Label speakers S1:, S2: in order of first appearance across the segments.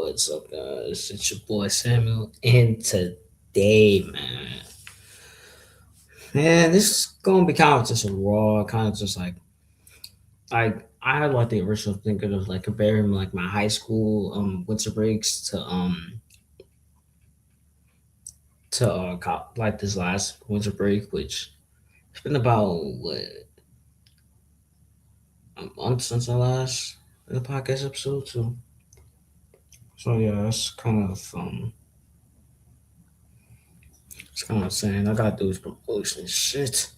S1: What's up, guys? It's your boy Samuel, and today, man, this is gonna be kind of just a raw, kind of just I had like the original thinking of like comparing like my high school winter breaks to like this last winter break, which it's been about what a month since I last did a podcast episode. So yeah, that's kind of it's kind of saying I gotta do this promotion shit.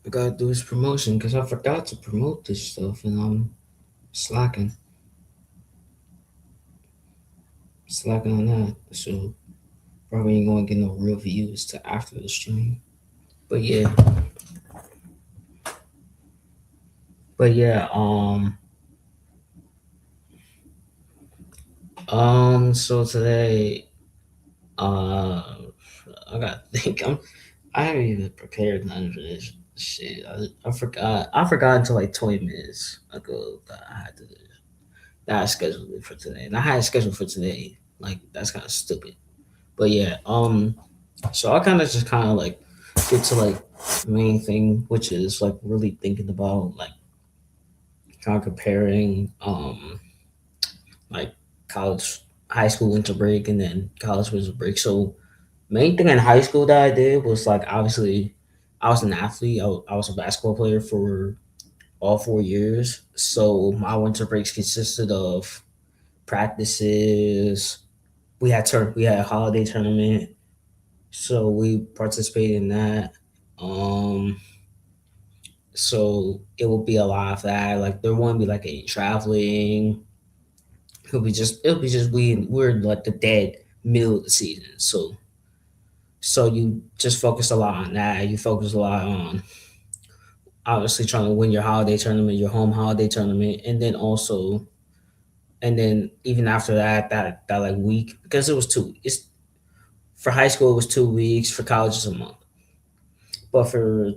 S1: I gotta do this promotion because I forgot to promote this stuff and I'm slacking, slacking on that. So probably ain't gonna get no real views to after the stream. But yeah, but yeah, so today, uh, I gotta think. I haven't even prepared none for this shit. I forgot. I forgot until like 20 minutes ago that I had to that I scheduled it for today, and I had it scheduled for today. Like that's kind of stupid. But yeah, so I kind of like get to like the main thing, which is like really thinking about like kind of comparing like college, high school winter break, and then college winter break. So main thing in high school that I did was like obviously I was an athlete. I was a basketball player for all 4 years. So my winter breaks consisted of practices. We had a holiday tournament, so we participated in that. Um, so it will be a lot of that. Like there won't be like any traveling. It'll be just we're like the dead middle of the season. So you just focus a lot on that. You focus a lot on obviously trying to win your holiday tournament, your home holiday tournament, and then even after that like week because it was 2 weeks. For high school it was 2 weeks. For college it's a month. But for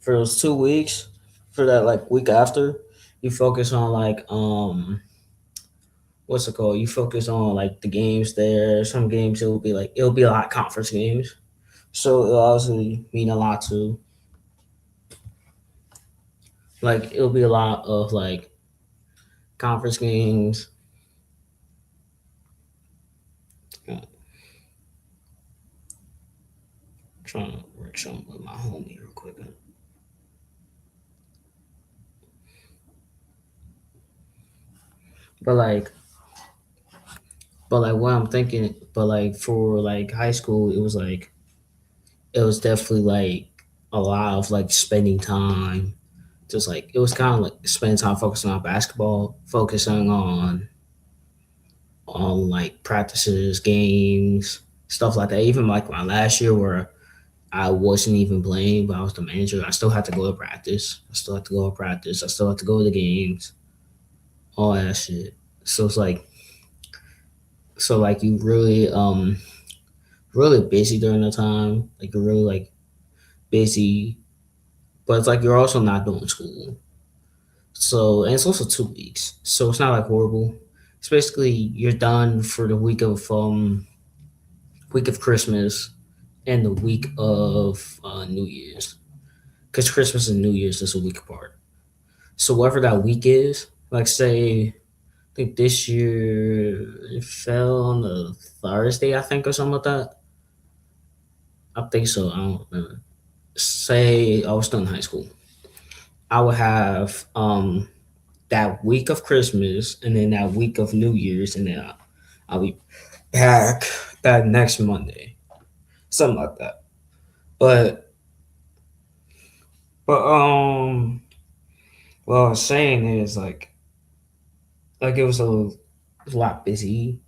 S1: those 2 weeks, for that like week after, you focus on like what's it called? You focus on like the games there. Some games it'll be a lot of conference games. So it'll obviously mean a lot to like it'll be a lot of like conference games. I'm trying to work something with my homie real quick. But like but like what I'm thinking but like for like high school it was definitely like a lot of like spending time just like it was kind of like spending time focusing on basketball, focusing on like practices, games, stuff like that. Even like my last year where I wasn't even playing, but I was the manager. I still had to go to practice. I still had to go to practice. I still had to go to the games, all that shit. So it's like you really busy during the time. Like you're really like busy, but it's like you're also not doing school. So and it's also 2 weeks, so it's not like horrible. It's basically you're done for the week of Christmas and the week of New Year's, because Christmas and New Year's is a week apart. So whatever that week is, like say, I think this year it fell on a Thursday, I think, or something like that. I think so. I don't remember. Say I was still in high school. I would have that week of Christmas and then that week of New Year's, and then I'll be back that next Monday, something like that. But but what I was saying is like it was a lot busy,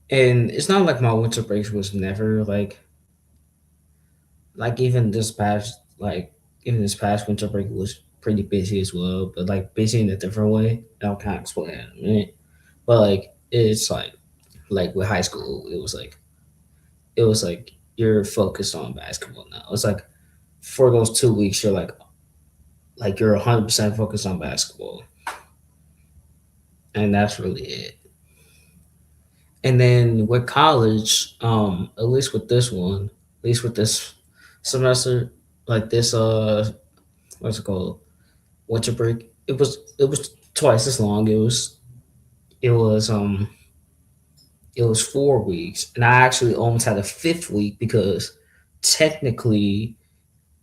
S1: and it's not like my winter breaks was never like even this past winter break was pretty busy as well, but like busy in a different way. I'll kind of explain that in a minute. But like it's like with high school, it was like you're focused on basketball now. It's like for those 2 weeks, you're like you're 100% focused on basketball, and that's really it. And then with college, at least with this one, at least with this semester, like this what's it called? Winter break. It was twice as long. It was it was 4 weeks, and I actually almost had a fifth week because technically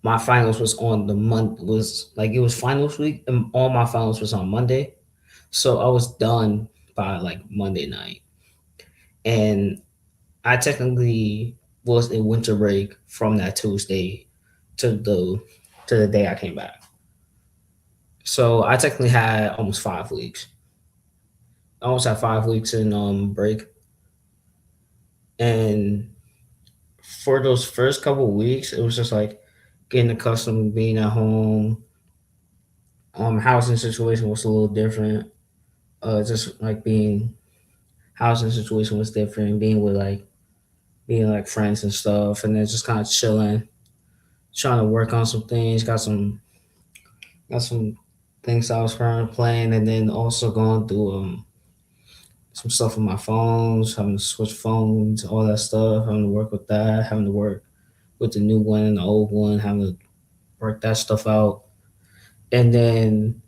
S1: my finals was on the month was like it was finals week, and all my finals was on Monday, so I was done by like Monday night, and I technically was in winter break from that Tuesday to the day I came back. So I technically had almost 5 weeks. I almost had 5 weeks in break, and for those first couple of weeks, it was just like getting accustomed to being at home. Housing situation was a little different. Just like being housing situation was different. Being like friends and stuff, and then just kind of chilling, trying to work on some things. Got some things I was currently playing, and then also going through some stuff with my phones, having to switch phones, all that stuff, having to work with that, having to work with the new one and the old one, having to work that stuff out. And then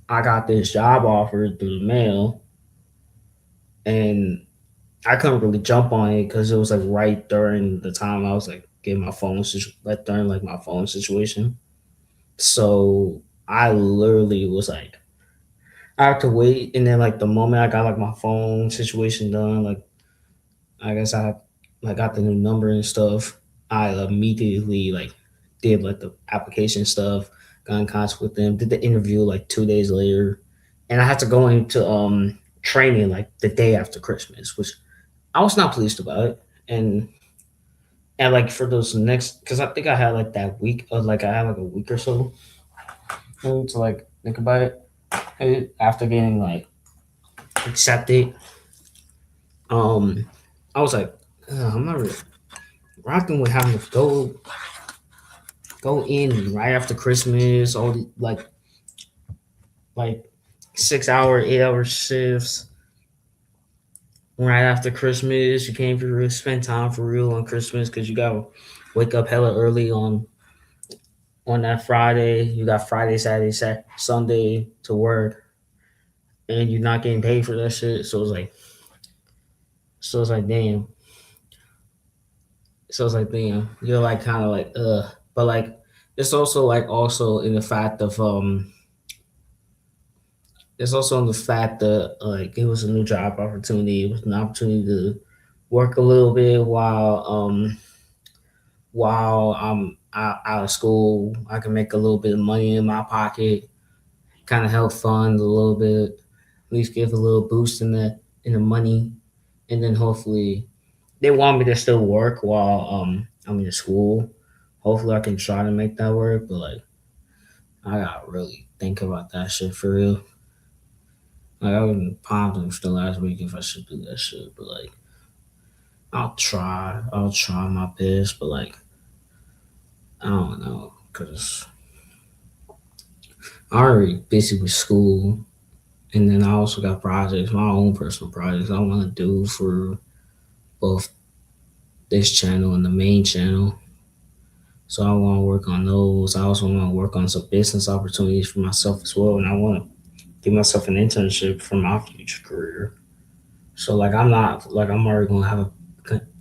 S1: I got this job offer through the mail, and I couldn't really jump on it because it was like right during the time I was like getting my like during like my phone situation. So I literally was like, I have to wait, and then like the moment I got like my phone situation done, like I guess I got the new number and stuff. I immediately like did like the application stuff, got in contact with them, did the interview like 2 days later, and I had to go into training like the day after Christmas, which I was not pleased about it. And like for those next, because I think I had like that week, or like I had like a week or so to like think about it. And after getting like accepted, um, I was like, I'm not really rocking with having to go in right after Christmas, all the like 6 hour, 8 hour shifts right after Christmas. You can't really spend time for real on Christmas because you gotta wake up hella early on that Friday. You got Friday, Saturday, Sunday to work, and you're not getting paid for that shit. So it's like damn. So it's like damn. You're like kind of like but like it's also like also in the fact of it's also in the fact that like it was a new job opportunity. It was an opportunity to work a little bit while I'm out of school. I can make a little bit of money in my pocket, kind of help fund a little bit, at least give a little boost in the money, and then hopefully they want me to still work while I'm in school. Hopefully I can try to make that work, but like I gotta really think about that shit for real. Like I was pondering for the last week if I should do that shit, but like I'll try. I'll try my best, but like I don't know because I'm already busy with school, and then I also got projects, my own personal projects I want to do for both this channel and the main channel. So I want to work on those. I also want to work on some business opportunities for myself as well, and I want to give myself an internship for my future career. So like I'm not like I'm already gonna have a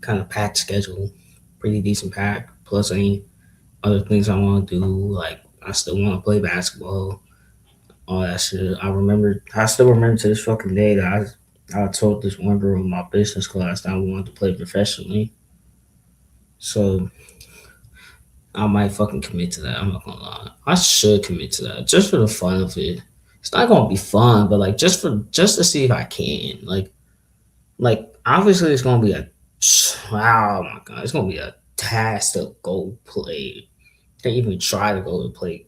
S1: kind of packed schedule, pretty decent pack. Plus any other things I want to do. Like I still want to play basketball, all that shit. I still remember to this fucking day that I told this one girl in my business class that I wanted to play professionally. So I might fucking commit to that. I'm not gonna lie. I should commit to that just for the fun of it. It's not gonna be fun, but like just to see if I can. Like obviously it's gonna be a oh my god, it's gonna be a task to go play. To even try to go to play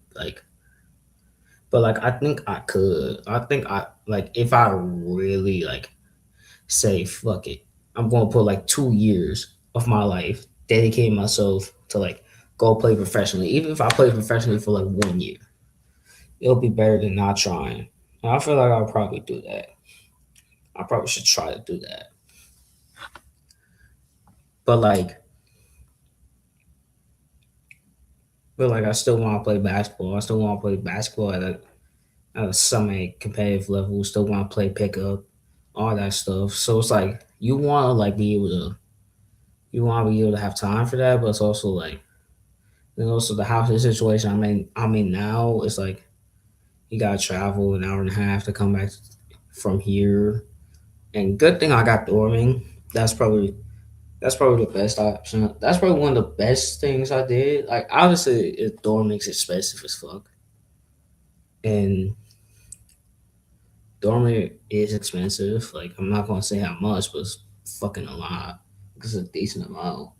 S1: but like I think I could. I think I like if I really like say fuck it. I'm gonna put like 2 years of my life dedicating myself to like go play professionally. Even if I play professionally for like 1 year, it'll be better than not trying. And I feel like I'll probably do that. I probably should try to do that. but I still want to play basketball. I still want to play basketball at a semi competitive level. Still want to play pickup, all that stuff. So it's like you want to be able to have time for that, but it's also like and also the housing situation I'm in now is like you gotta travel an hour and a half to come back from here. And good thing I got dorming. That's probably that's probably the best option. That's probably one of the best things I did. Like obviously, dorming's expensive as fuck, and dorming is expensive. Like I'm not gonna say how much, but it's fucking a lot. It's a decent amount,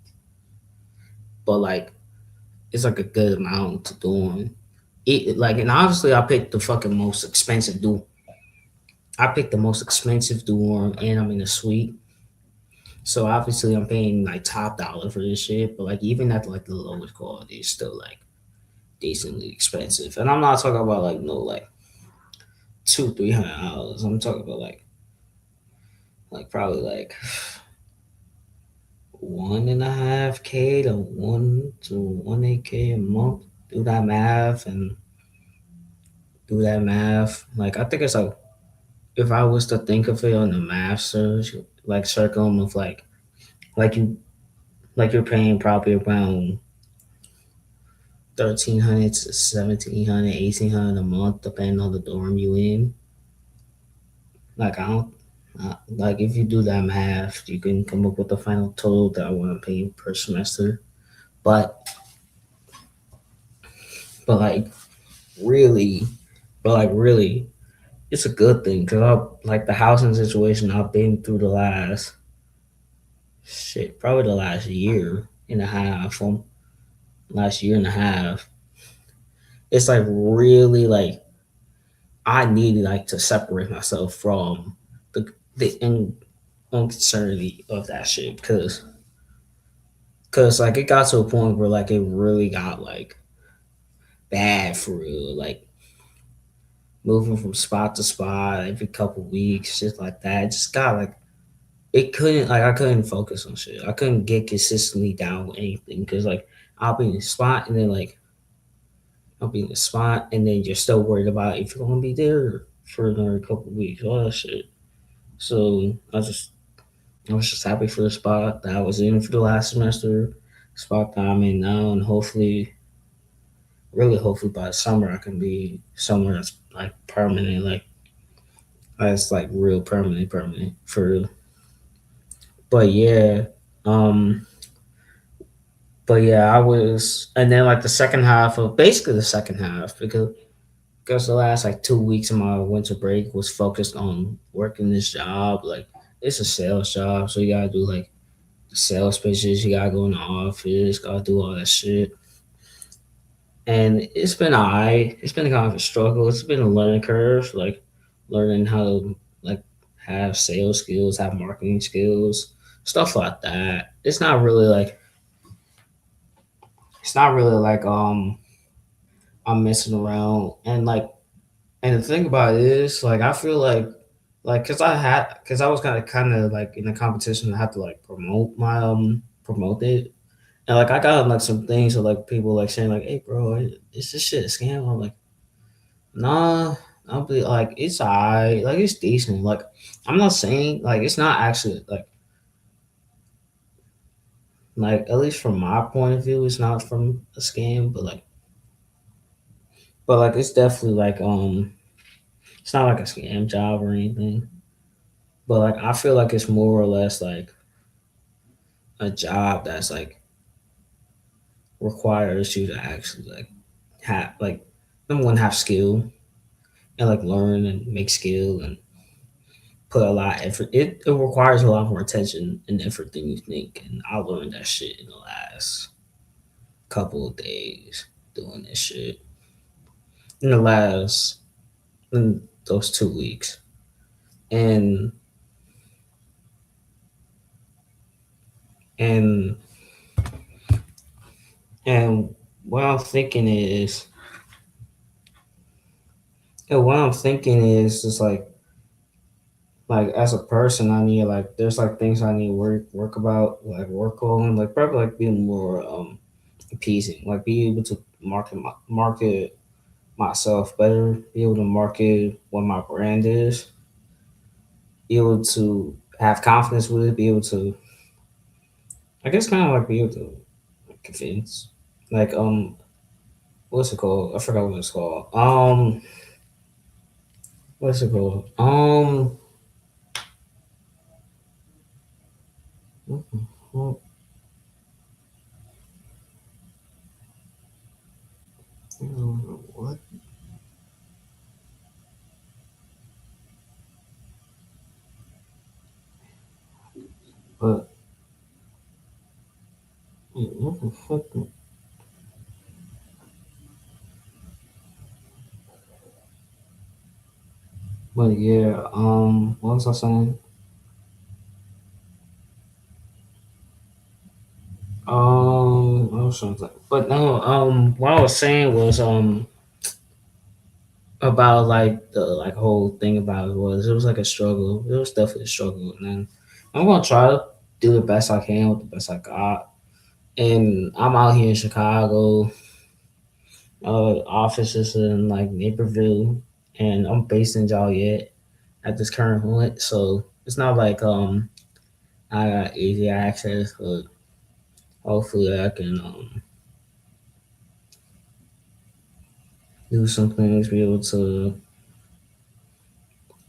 S1: but like it's like a good amount to dorm. And obviously I picked the fucking most expensive dorm. I picked the most expensive dorm, and I'm in a suite. So obviously I'm paying like top dollar for this shit, but like even at like the lowest quality, it's still like decently expensive. And I'm not talking about like no like $200-300. I'm talking about like probably like 1.5K to 1 to 1.8K a month. Do that math and do that math. Like I think it's like if I was to think of it on the math search, like circle of like you you're paying probably around 1,300 to 1,700, 1,800 a month, depending on the dorm you in. Like I don't like if you do that math, you can come up with the final total that I want to pay per semester. But but like really, really, it's a good thing because I like the housing situation I've been through the last shit, probably the last year and a half, last year and a half. It's like really like I needed like to separate myself from the uncertainty of that shit because like it got to a point where like it really got like bad for real, like moving from spot to spot every couple weeks, just like that. It just got like it couldn't like I couldn't focus on shit. I couldn't get consistently down with anything because like I'll be in the spot and then like I'll be in the spot and then you're still worried about if you're gonna be there for another couple weeks, all that shit. So I was just happy for the spot that I was in for the last semester, spot that I'm in now, and hopefully, really hopefully by the summer I can be somewhere that's like permanent, like that's like real permanent for real. But yeah, um, but yeah, I was, and then like the second half of basically the second half because the last like 2 weeks of my winter break was focused on working this job. Like it's a sales job, so you gotta do like the sales pitches, you gotta go in the office, gotta do all that shit. And it's been alright. It's been kind of a struggle. It's been a learning curve, like learning how to like have sales skills, have marketing skills, stuff like that. It's not really like I'm messing around and the thing about it is like I feel like because I was kind of like in a competition I had to like promote it. And like I got like some things of like people like saying like, "Hey, bro, is this shit a scam?" I'm like, "Nah." I'll be like, "It's alright. Like it's decent. Like I'm not saying like it's not actually like at least from my point of view, it's not from a scam, but like it's definitely like it's not like a scam job or anything. But like I feel like it's more or less like a job that's like requires you to actually like have like number one have skill and like learn and make skill and put a lot of effort. It requires a lot more attention and effort than you think. And I learned that shit in the last couple of days doing this shit. In the last in those 2 weeks. And and and what I'm thinking is what I'm thinking is just like like as a person, I need like there's like things I need to work about, like work on, like probably like being more appeasing, like be able to market myself better, be able to market what my brand is, be able to have confidence with it, be able to, I guess, kind of like be able to convince, like what's it called? I forgot what it's called. What's it called? What? But what the fuck? But yeah, what was I saying? I was trying to think. But no, what I was saying was about like the like whole thing about it was like a struggle. It was definitely a struggle, and then I'm gonna try to do the best I can with the best I got. And I'm out here in Chicago. Office is in like Naperville, and I'm based in Joliet at this current moment. So it's not like I got easy access, but hopefully I can do some things, be able to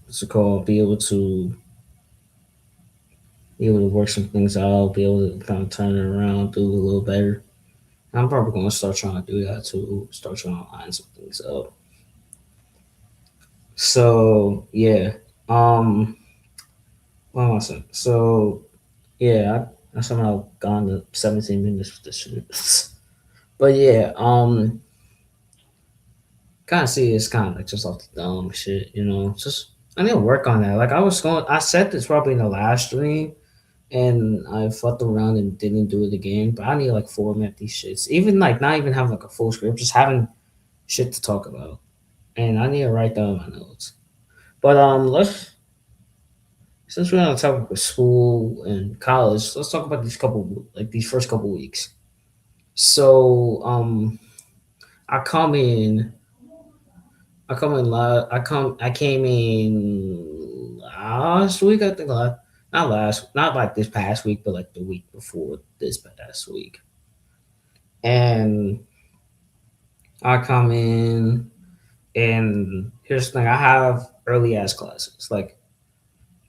S1: what's it called, be able to work some things out, be able to kind of turn it around, do a little better. I'm probably gonna start trying to do that too. Start trying to line some things up. So yeah, um, what am I saying? So yeah, I somehow gone to 17 minutes with this shit. But yeah, kind of see it's kind of like just off the dumb shit, you know. Just I need to work on that. Like I said this probably in the last stream, and I fucked around and didn't do it again. But I need to like format these shits. Even like not even having like a full script, just having shit to talk about. And I need to write down my notes. But let's since we're on the topic of school and college, let's talk about these first couple weeks. So I come in, I came in last week. I think not like this past week, but like the week before this past week. And I come in, and here's the thing: I have early ass classes.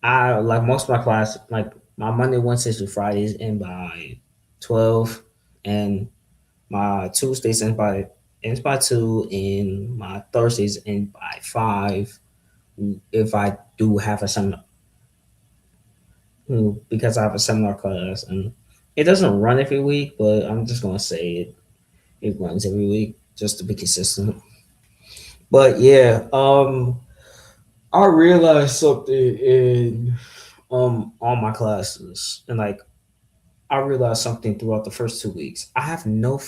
S1: I like most of my class, like my Monday, Wednesdays, and Fridays end by 12, and my Tuesdays ends by 2, and my Thursdays end by 5. If I do have a seminar, because I have a seminar class, and it doesn't run every week, but I'm just gonna say it runs every week just to be consistent. But yeah, I realized something in all my classes, and like I realized something throughout the first 2 weeks. I have no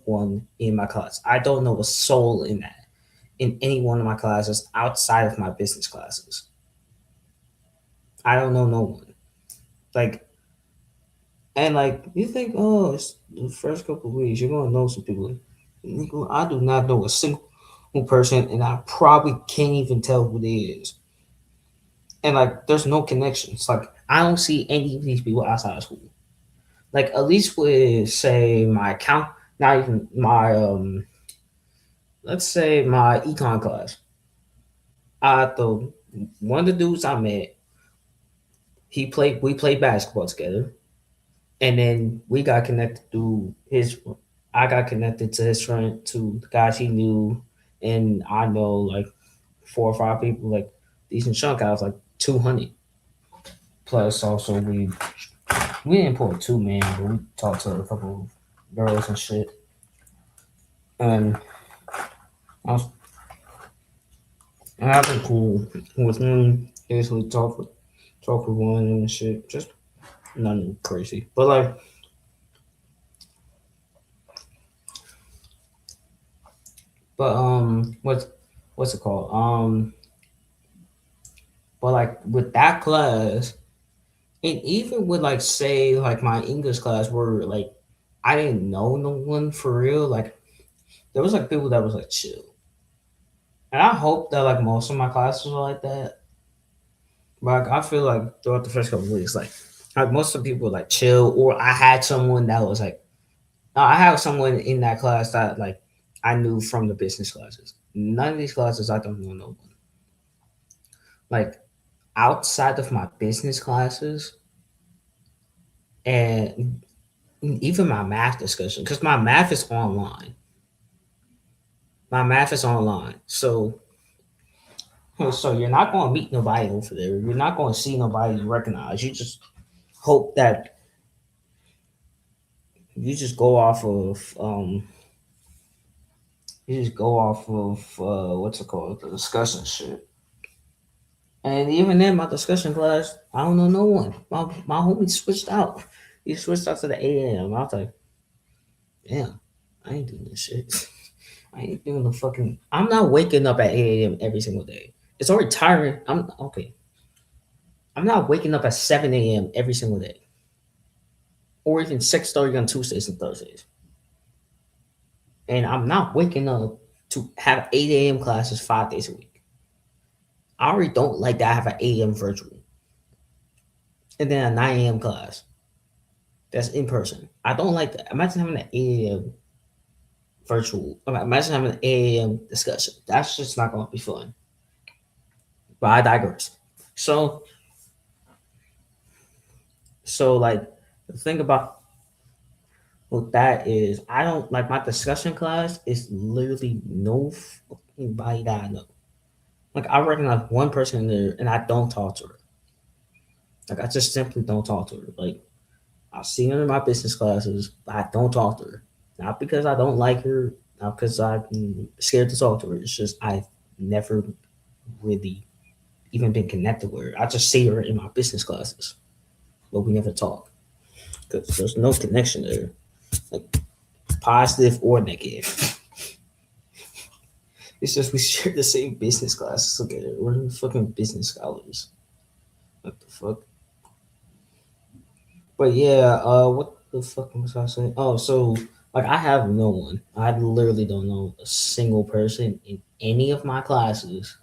S1: one in my class. I don't know a soul in any one of my classes outside of my business classes. I don't know no one. Like and like you think, oh, it's the first couple of weeks, you're gonna know some people. Nigga, I do not know a single person, and I probably can't even tell who they is. And like, there's no connections. Like, I don't see any of these people outside of school. Like, at least with say my account, not even my let's say my econ class. The one of the dudes I met, we played basketball together, and then we got connected through his. I got connected to his friend, to the guys he knew, and I know like 4 or 5 people, like decent chunk. I was like 200 plus. Also, we didn't pull a 2 man, but we talked to a couple girls and shit, and I was and I've been cool with him. Basically, talk with one and shit. Just nothing crazy, but like, but what's it called? But like with that class, and even with like say like my English class where like I didn't know no one for real, like there was like people that was like chill. And I hope that like most of my classes are like that. But like, I feel like throughout the first couple of weeks, like most of the people were like chill, or I had someone that was like I had someone in that class that like I knew from the business classes. None of these classes I don't know no one. Like outside of my business classes and even my math discussion, because my math is online. My math is online. So you're not gonna meet nobody over there. You're not gonna see nobody you recognize. You just hope that you just go off of what's it called? The discussion shit. And even then my discussion class, I don't know no one. My homie switched out. He switched out to the 8 a.m. I was like, damn, I ain't doing this shit. I ain't doing the fucking. I'm not waking up at 8 a.m. every single day. It's already tiring. I'm okay. I'm not waking up at 7 a.m. every single day, or even 6:30 on Tuesdays and Thursdays. And I'm not waking up to have 8 a.m. classes 5 days a week. I already don't like that. I have an 8 a.m. virtual, and then a 9 a.m. class that's in person. I don't like that. Imagine having an 8 a.m. virtual. Imagine having an 8 a.m. discussion. That's just not going to be fun. But I digress. So, so like the thing about with that is I don't like my discussion class is literally no fucking body that I know. Like I recognize one person in there and I don't talk to her. Like I just simply don't talk to her. Like I've seen her in my business classes, but I don't talk to her. Not because I don't like her, not because I'm scared to talk to her. It's just I've never really even been connected with her. I just see her in my business classes, but we never talk because there's no connection there, like positive or negative. It's just we share the same business classes together. We're fucking business scholars. What the fuck? But yeah, what the fuck was I saying? Oh, so like I have no one. I literally don't know a single person in any of my classes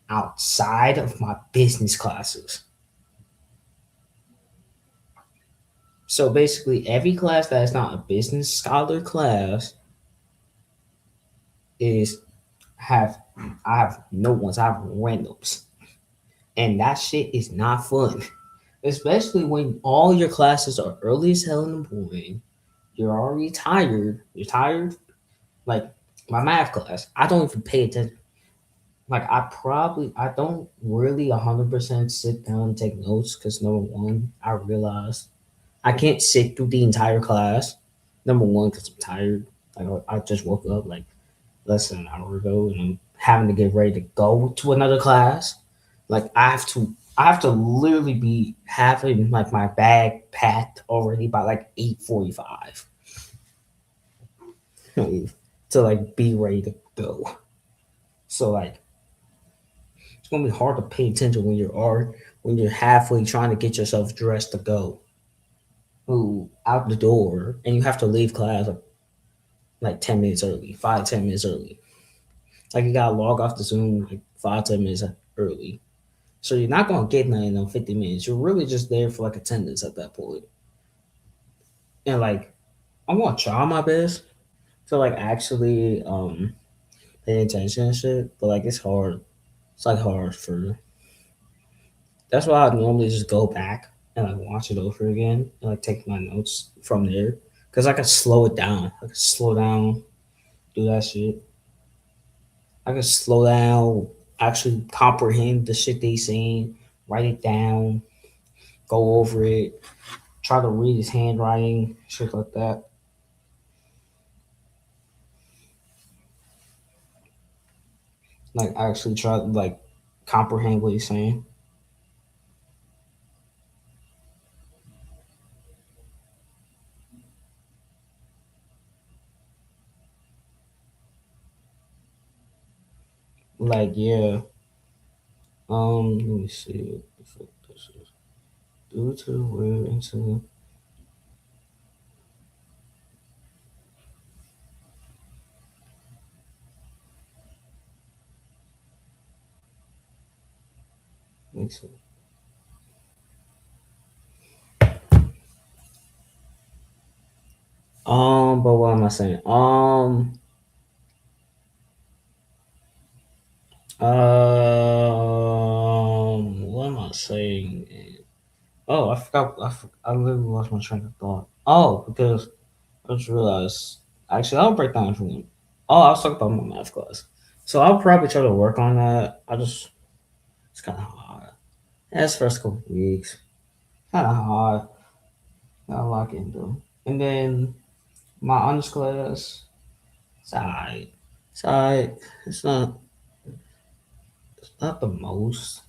S1: outside of my business classes. So basically, every class that is not a business scholar class is have I have no ones. I have randoms, and that shit is not fun. Especially when all your classes are early as hell in the morning. You're already tired. You're tired. Like my math class, I don't even pay attention. Like I don't really 100% sit down and take notes because number one, I realize I can't sit through the entire class. Number one, because I'm tired. Like I just woke up like less than an hour ago, and I'm having to get ready to go to another class. Like I have to literally be having like my bag packed already by like 8:45 to like be ready to go. So like it's gonna be hard to pay attention when you're halfway trying to get yourself dressed to go out the door, and you have to leave class like 10 minutes early, 5 10 minutes early. Like you gotta log off the Zoom like 5 10 minutes early. So you're not gonna get nothing in 50 minutes. You're really just there for like attendance at that point. And like I'm gonna try my best to like actually pay attention and shit, but like it's hard. It's like hard for. That's why I normally just go back and like watch it over again and like take my notes from there because I can slow it down. I can slow down, do that shit. I can slow down, actually comprehend the shit they saying, write it down, go over it, try to read his handwriting, shit like that. Like actually try to like comprehend what he's saying. Like yeah, Let me see. What this is. Due to the weird incident. Let me see. But what am I saying? What am I saying? Oh, I forgot. I literally lost my train of thought. Oh, because I just realized. Actually, I'll break down for you. Oh, I was talking about my math class. So I'll probably try to work on that. It's kind of hard. That's first couple weeks. Kind of hard. Gotta lock into. And then my honors class, it's alright. It's alright. It's not the most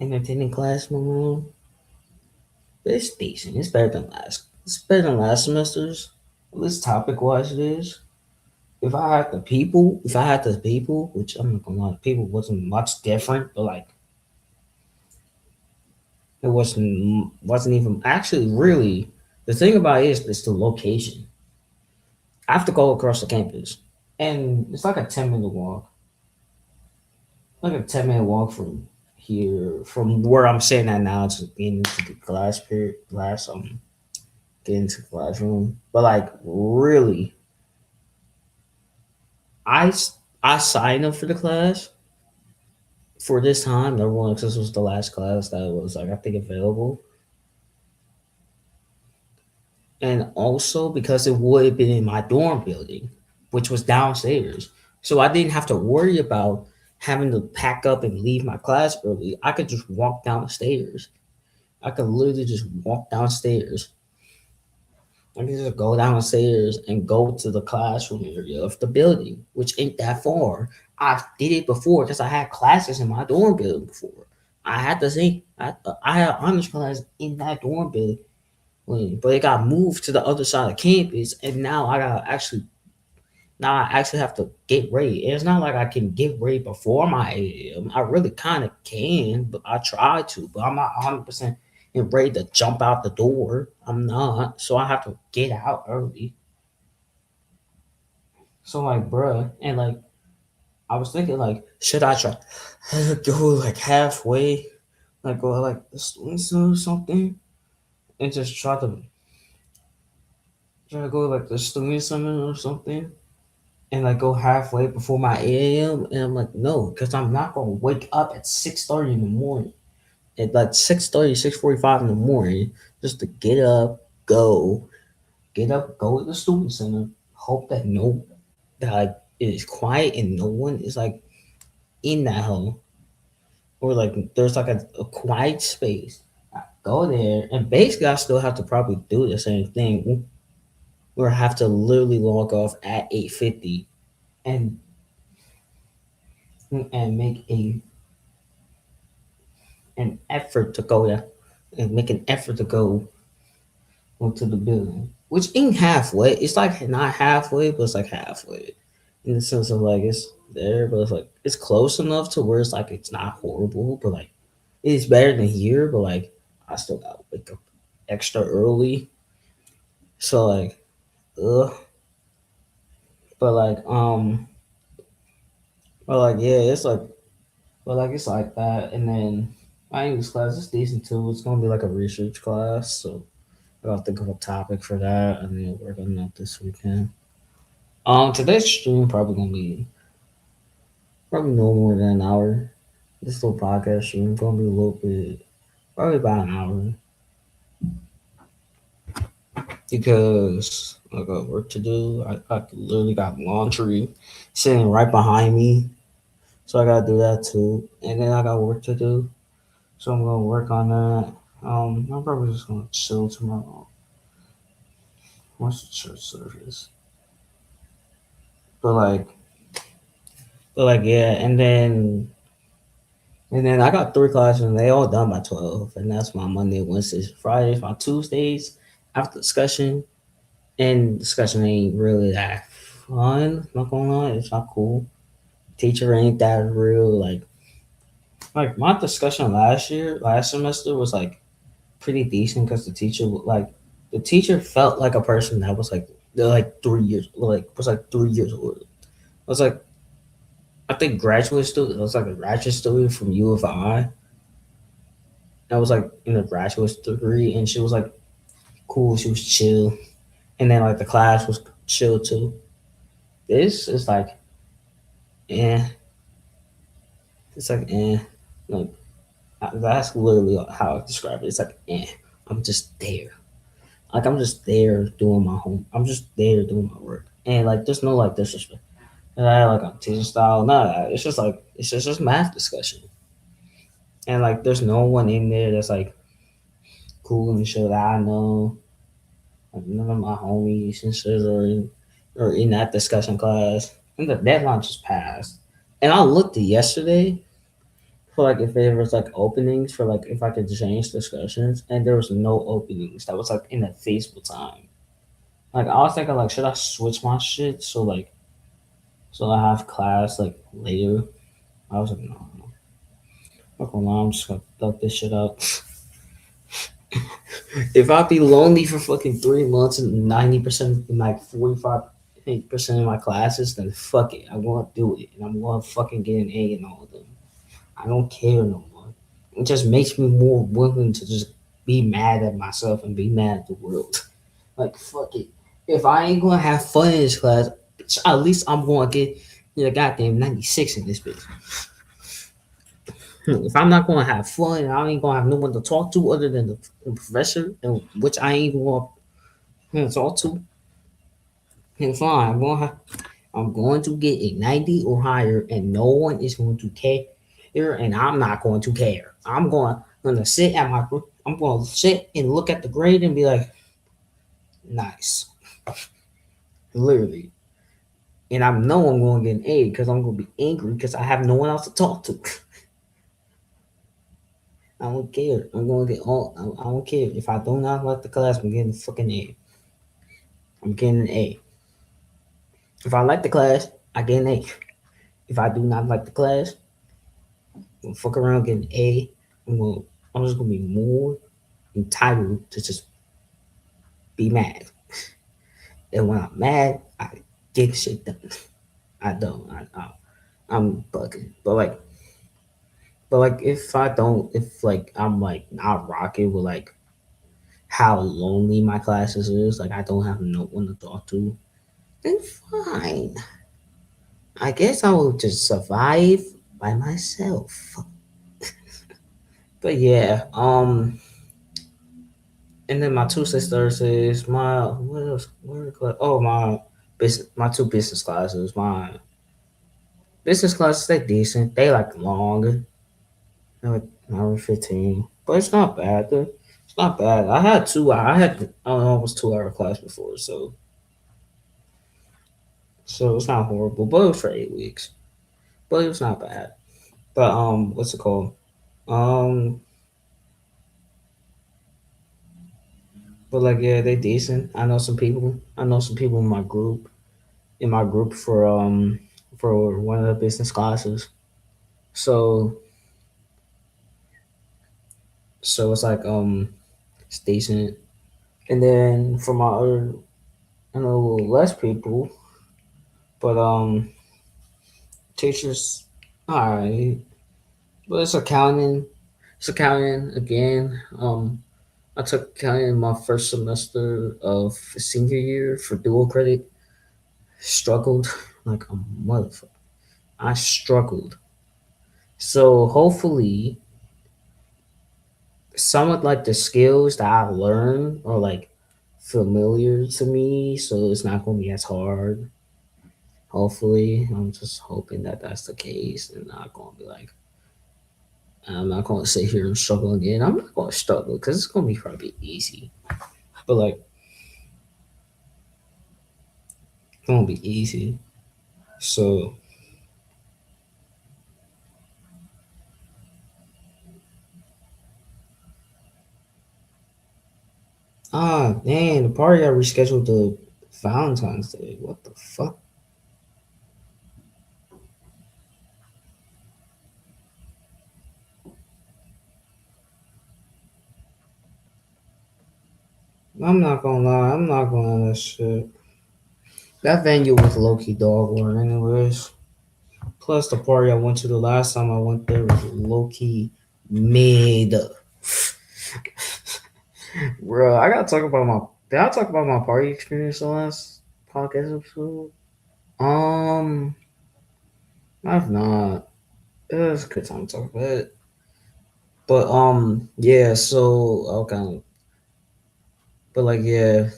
S1: entertaining class in the room, but it's decent. It's better than last. It's better than last semester's. At least topic wise, it is. If I had the people, which I'm not gonna lie, people wasn't much different, but like it wasn't even actually really. The thing about it is the location. I have to go across the campus, and it's like a 10-minute walk. Like a 10-minute walk from here, from where I'm sitting at now to getting into the class period, get into the classroom. But like really, I signed up for the class for this time. Number one, because this was the last class that was like I think available, and also because it would have been in my dorm building, which was downstairs. So I didn't have to worry about having to pack up and leave my class early. I could just walk downstairs. I could literally just walk downstairs. I could just go downstairs and go to the classroom area of the building, which ain't that far. I did it before because I had classes in my dorm building before. I had honors class in that dorm building, but it got moved to the other side of campus, and now I actually have to get ready. And it's not like I can get ready before my 8 a.m. I really kind of can, but I try to, but I'm not 100% ready to jump out the door. I'm not, so I have to get out early. So like, bruh, and like I was thinking, like, should I try go like halfway, like go like the student center or something, and just try to go like the student center or something, and like go halfway before my 8 a.m. And I'm like, no, because I'm not gonna wake up at 6:30 in the morning. At like 6:30, 6:45 in the morning, just to get up, go to the student center, hope that like it is quiet and no one is like in that hole. Or like there's like a quiet space. I go there and basically I still have to probably do the same thing. Or have to literally log off at 8:50 and make an effort to go there and make an effort to go onto the building, which ain't halfway. It's like not halfway, but it's like halfway in the sense of like it's there, but it's like it's close enough to where it's like it's not horrible, but like it's better than here. But like I still gotta wake up extra early, so like ugh. But like but like yeah, it's like that, and then my English class is decent too. It's gonna be like a research class, so I gotta think of a topic for that, and then work on that this weekend. Today's stream probably gonna be probably no more than an hour. This little podcast stream gonna be a little bit, probably about an hour, because I got work to do. I literally got laundry sitting right behind me, so I gotta do that too. And then I got work to do, so I'm gonna work on that. I'm probably just gonna chill tomorrow. Watch the church service, but like, yeah, and then I got three classes, and they all done by 12. And that's my Monday, Wednesdays, Fridays. My Tuesdays after discussion. And discussion ain't really that fun. Not gonna lie, it's not cool. Teacher ain't that real. Like Like my discussion last semester was like pretty decent because the teacher felt like a person that was like they're like 3 years like was like 3 years old. It was like I think graduate student. It was like a graduate student from U of I. That was like in a graduate degree, and she was like cool. She was chill, and then like the class was chill too. This is like, eh. It's like, eh. Like that's literally how I describe it. It's like, eh. I'm just there. Like I'm just there doing my home. I'm just there doing my work, and like there's no like disrespect. And I like I'm teaching style. None of that. It's just like it's just math discussion, and like there's no one in there that's like cool and shit that I know. Like none of my homies and shit are in that discussion class. And the deadline just passed. And I looked at yesterday for like if there was like openings for like if I could change discussions, and there was no openings. That was like in a feasible time. Like I was thinking like should I switch my shit so I have class like later. I was like no, fuck my mom, I'm just gonna duck this shit out. If I be lonely for fucking 3 months and 90% like 45% of my classes, then fuck it. I'm gonna do it. And I'm gonna fucking get an A in all of them. I don't care no more. It just makes me more willing to just be mad at myself and be mad at the world. Like fuck it. If I ain't gonna have fun in this class, at least I'm gonna get goddamn 96 in this bitch. If I'm not gonna have fun and I ain't gonna have no one to talk to other than the professor, and which I ain't even gonna talk to, then fine. I'm going to get a 90 or higher, and no one is going to care, and I'm not going to care. I'm gonna sit at my group. I'm gonna sit and look at the grade and be like, nice, literally. And I know I'm going to get an A because I'm going to be angry because I have no one else to talk to. I don't care. I'm going to get all. I don't care if I do not like the class. I'm getting a fucking A. I'm getting an A. If I like the class, I get an A. If I do not like the class, I'm gonna fuck around, get an A. I'm just gonna be more entitled to just be mad. And when I'm mad, I get shit done. I don't. I'm bugging. But like, if I don't, if like I'm like not rocking with like how lonely my classes is, like I don't have no one to talk to, then fine. I guess I will just survive by myself. But yeah, and then my two sisters is my what else? Oh, my two business classes. My business classes they decent. They like long. They're like an hour 15, but it's not bad. It's not bad. I don't know almost 2 hour class before, so it's not horrible. But it was for 8 weeks. But it was not bad. But what's it called? Um, but like yeah, they decent. I know some people. I know some people in my group for one of the business classes. So it's like it's decent. And then for my other I know a little less people, but teachers alright. But it's accounting. It's accounting again. I took accounting in my first semester of senior year for dual credit. Struggled like a motherfucker. I struggled. So hopefully some of like the skills that I learned are like familiar to me, so it's not gonna be as hard. Hopefully, I'm just hoping that that's the case, and not gonna be like I'm not gonna sit here and struggle again. I'm not gonna struggle because it's gonna be probably easy, but like it's gonna be easy. So man, the party I rescheduled to Valentine's Day. What the fuck? I'm not gonna lie, I'm not gonna lie that shit. That venue was low key dog water, anyways. Plus, the party I went to the last time I went there was low key mid. Bro, I gotta talk about my. Did I talk about my party experience the last podcast episode? Um, I've not. It was a good time to talk about it. But yeah. So okay, but like yeah,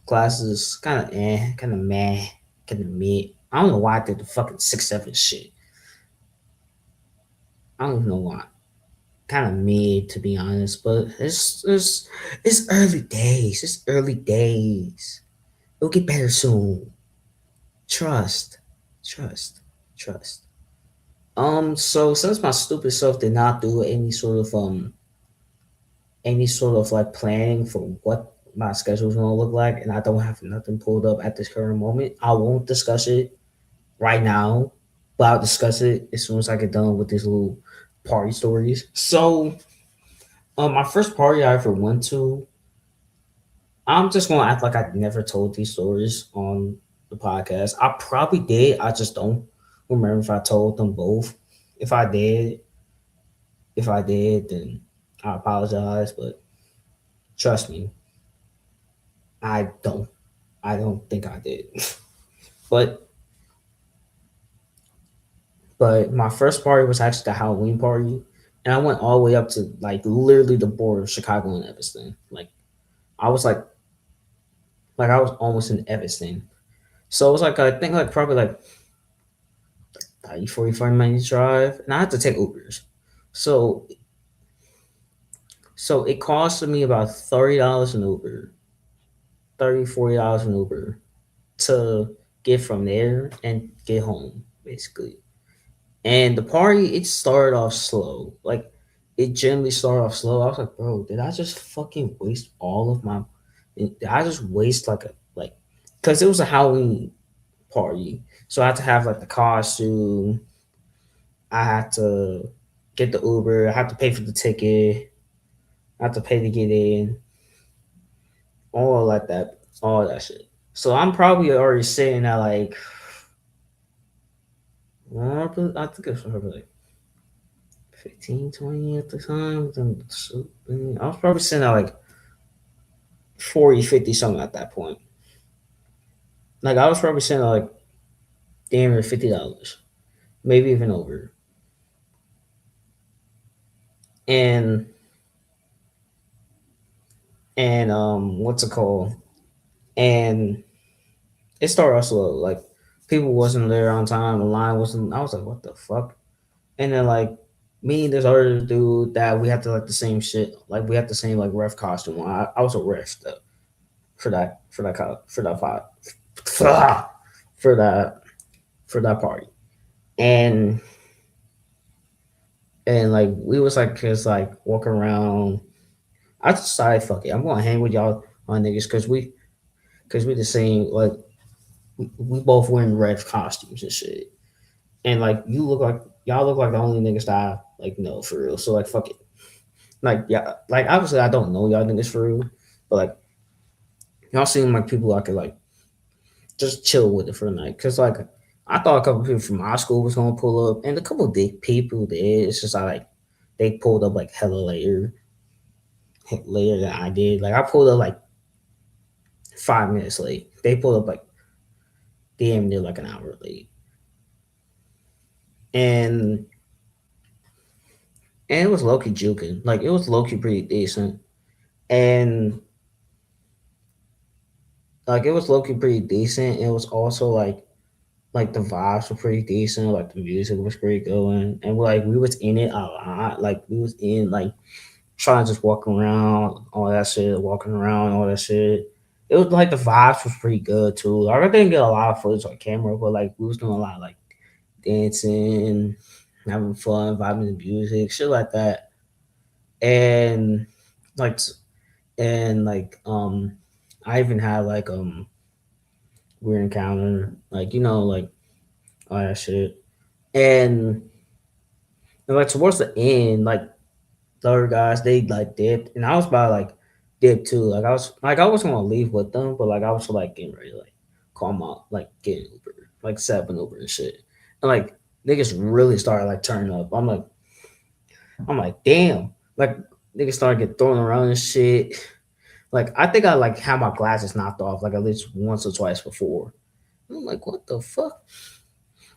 S1: classes kind of kind of meh, kind of mid. I don't know why I did the fucking 6-7 shit. I don't even know why. Kind of mid to be honest, but it's early days. It's early days. It'll get better soon. Trust, trust, trust. So since my stupid self did not do any sort of like planning for what my schedule is gonna look like, and I don't have nothing pulled up at this current moment, I won't discuss it right now, but I'll discuss it as soon as I get done with these little party stories. So, my first party I ever went to, I'm just gonna act like I never told these stories on the podcast. I probably did. I just don't remember if I told them both. If I did, if I did, then I apologize. But trust me, I don't. I don't think I did. but but my first party was actually the Halloween party, and I went all the way up to like literally the border of Chicago and Evanston. I was like I was almost in Evanston. So it was like I think like probably like 30, 45 minutes drive, and I had to take Ubers. So so it costed me about $30 an Uber, $30, $40 an Uber to get from there and get home, basically. And the party, it started off slow. Like it generally started off slow. I was like, bro, did I just fucking waste all of my did I just waste like because it was a Halloween party. So I had to have like the costume. I had to get the Uber. I had to pay for the ticket. I had to pay to get in. All like that. All that shit. So I'm probably already sitting at like I think it's probably like 15, 20 at the time. I was probably sitting at like 40, 50 something at that point. Like I was probably sitting at like damn near $50, maybe even over. And what's it called? And it started off slow. Like people wasn't there on time. The line wasn't. I was like, what the fuck? And then like me and this other dude that we had to like the same shit. Like we had the same like ref costume. I was a ref though, for that fight for that for that party. And like we was like just like walking around. I decided fuck it. I'm gonna hang with y'all on niggas because we the same like we both wearing red costumes and shit. And like you look like y'all look like the only niggas that I like know for real. So like fuck it. Like yeah, like obviously I don't know y'all niggas for real, but like y'all seem like people I could like just chill with it for the night. Cause like I thought a couple people from my school was gonna pull up, and a couple of people did. It's just like they pulled up like hella later than I did. Like I pulled up like 5 minutes late. They pulled up like damn near like an hour late, and it was low key juking. Like it was low key pretty decent, and like it was low key pretty decent. It was also like the vibes were pretty decent. Like the music was pretty going, and like we was in it a lot. Like we was in like trying to just walk around, all that shit, walking around, all that shit. It was like the vibes was pretty good too. Like I didn't get a lot of footage on camera, but like we was doing a lot of like dancing, having fun, vibing to music, shit like that. And like and like I even had like weird encounter, like like all that shit. And, like towards the end, like the other guys they like dipped, and I was about like dip too. I was gonna leave with them, but like I was like getting ready to like call them out, like getting Uber, like set up an Uber and shit. And like niggas really started like turning up. I'm like, damn. Like niggas started getting thrown around and shit. Like I think I like had my glasses knocked off like at least once or twice before. I'm like, what the fuck?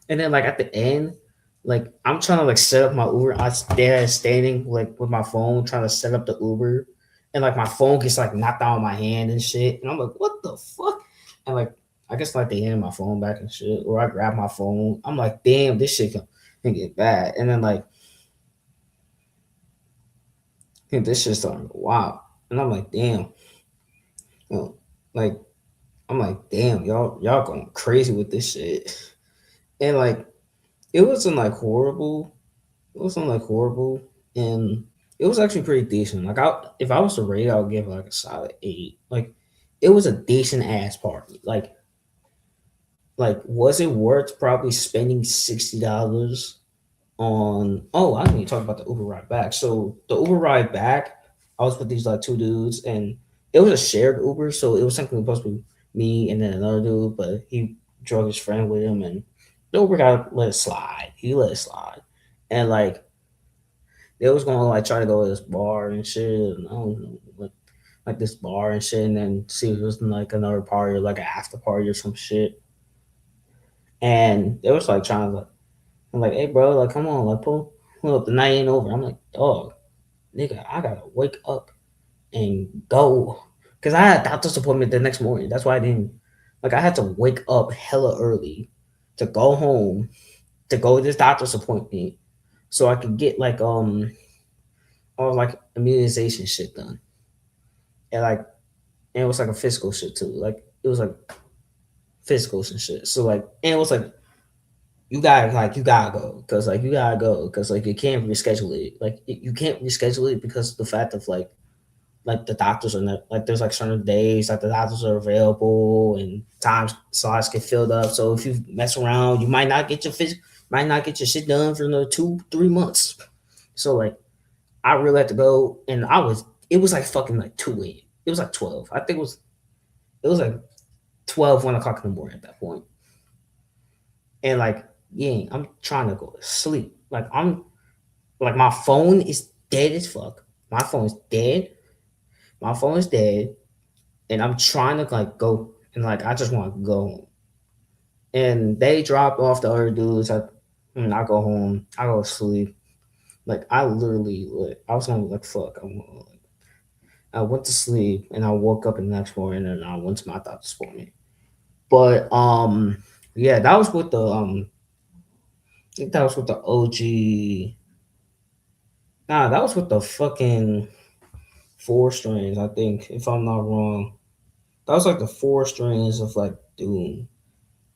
S1: And then like at the end, like I'm trying to like set up my Uber. I was there standing like with my phone trying to set up the Uber, and like my phone gets like knocked out of my hand and shit. And I'm like, what the fuck? And like I guess like they handed my phone back and shit, or I grab my phone. I'm like, damn, this shit can get bad. And then like, I think this shit starting to go wild. And I'm like, damn, you know, like I'm like, damn, y'all going crazy with this shit. And like it wasn't like horrible. It wasn't like horrible, and it was actually pretty decent. Like if I was to rate, I would give it like a solid 8. Like it was a decent ass party. Like was it worth probably spending $60 on? Oh, I didn't even talk about the Uber ride back. So the Uber ride back, I was with these like two dudes, and it was a shared Uber, so it was something supposed to be me and then another dude, but he drove his friend with him, and the Uber guy let it slide. He let it slide, and like they was gonna like try to go to this bar and shit. And I don't know, like this bar and shit, and then see if it was like another party or like an after party or some shit. And they was like trying to like, I'm like, hey bro, like come on, like pull up, the night ain't over. I'm like, dog, nigga, I gotta wake up and go, cause I had a doctor's appointment the next morning. That's why I didn't like. I had to wake up hella early to go home to go to this doctor's appointment so I could get like all like immunization shit done. And like and it was like a physical shit too. Like it was like physicals and shit. So like and it was like you gotta go because like you gotta go because like you can't reschedule it. Like you can't reschedule it because of the fact of like the doctors are not like there's like certain days that the doctors are available and time slots get filled up. So if you mess around, you might not get your shit done for another 2-3 months. So like I really had to go, and it was like fucking like 2 a.m. It was like 12. I think it was like 12, 1 o'clock in the morning at that point. And like, yeah, I'm trying to go to sleep. Like like my phone is dead as fuck. My phone is dead. My phone is dead. And I'm trying to like go and like I just want to go home. And they dropped off the other dudes. I go home. I go to sleep. Like I literally like I was gonna be like fuck. I went to sleep and I woke up the next morning and I went to my doctor's appointment. But yeah, that was with the I think that was with the OG. Nah, that was with the fucking 4 strains, I think, if I'm not wrong. That was like the 4 strains of like Doom.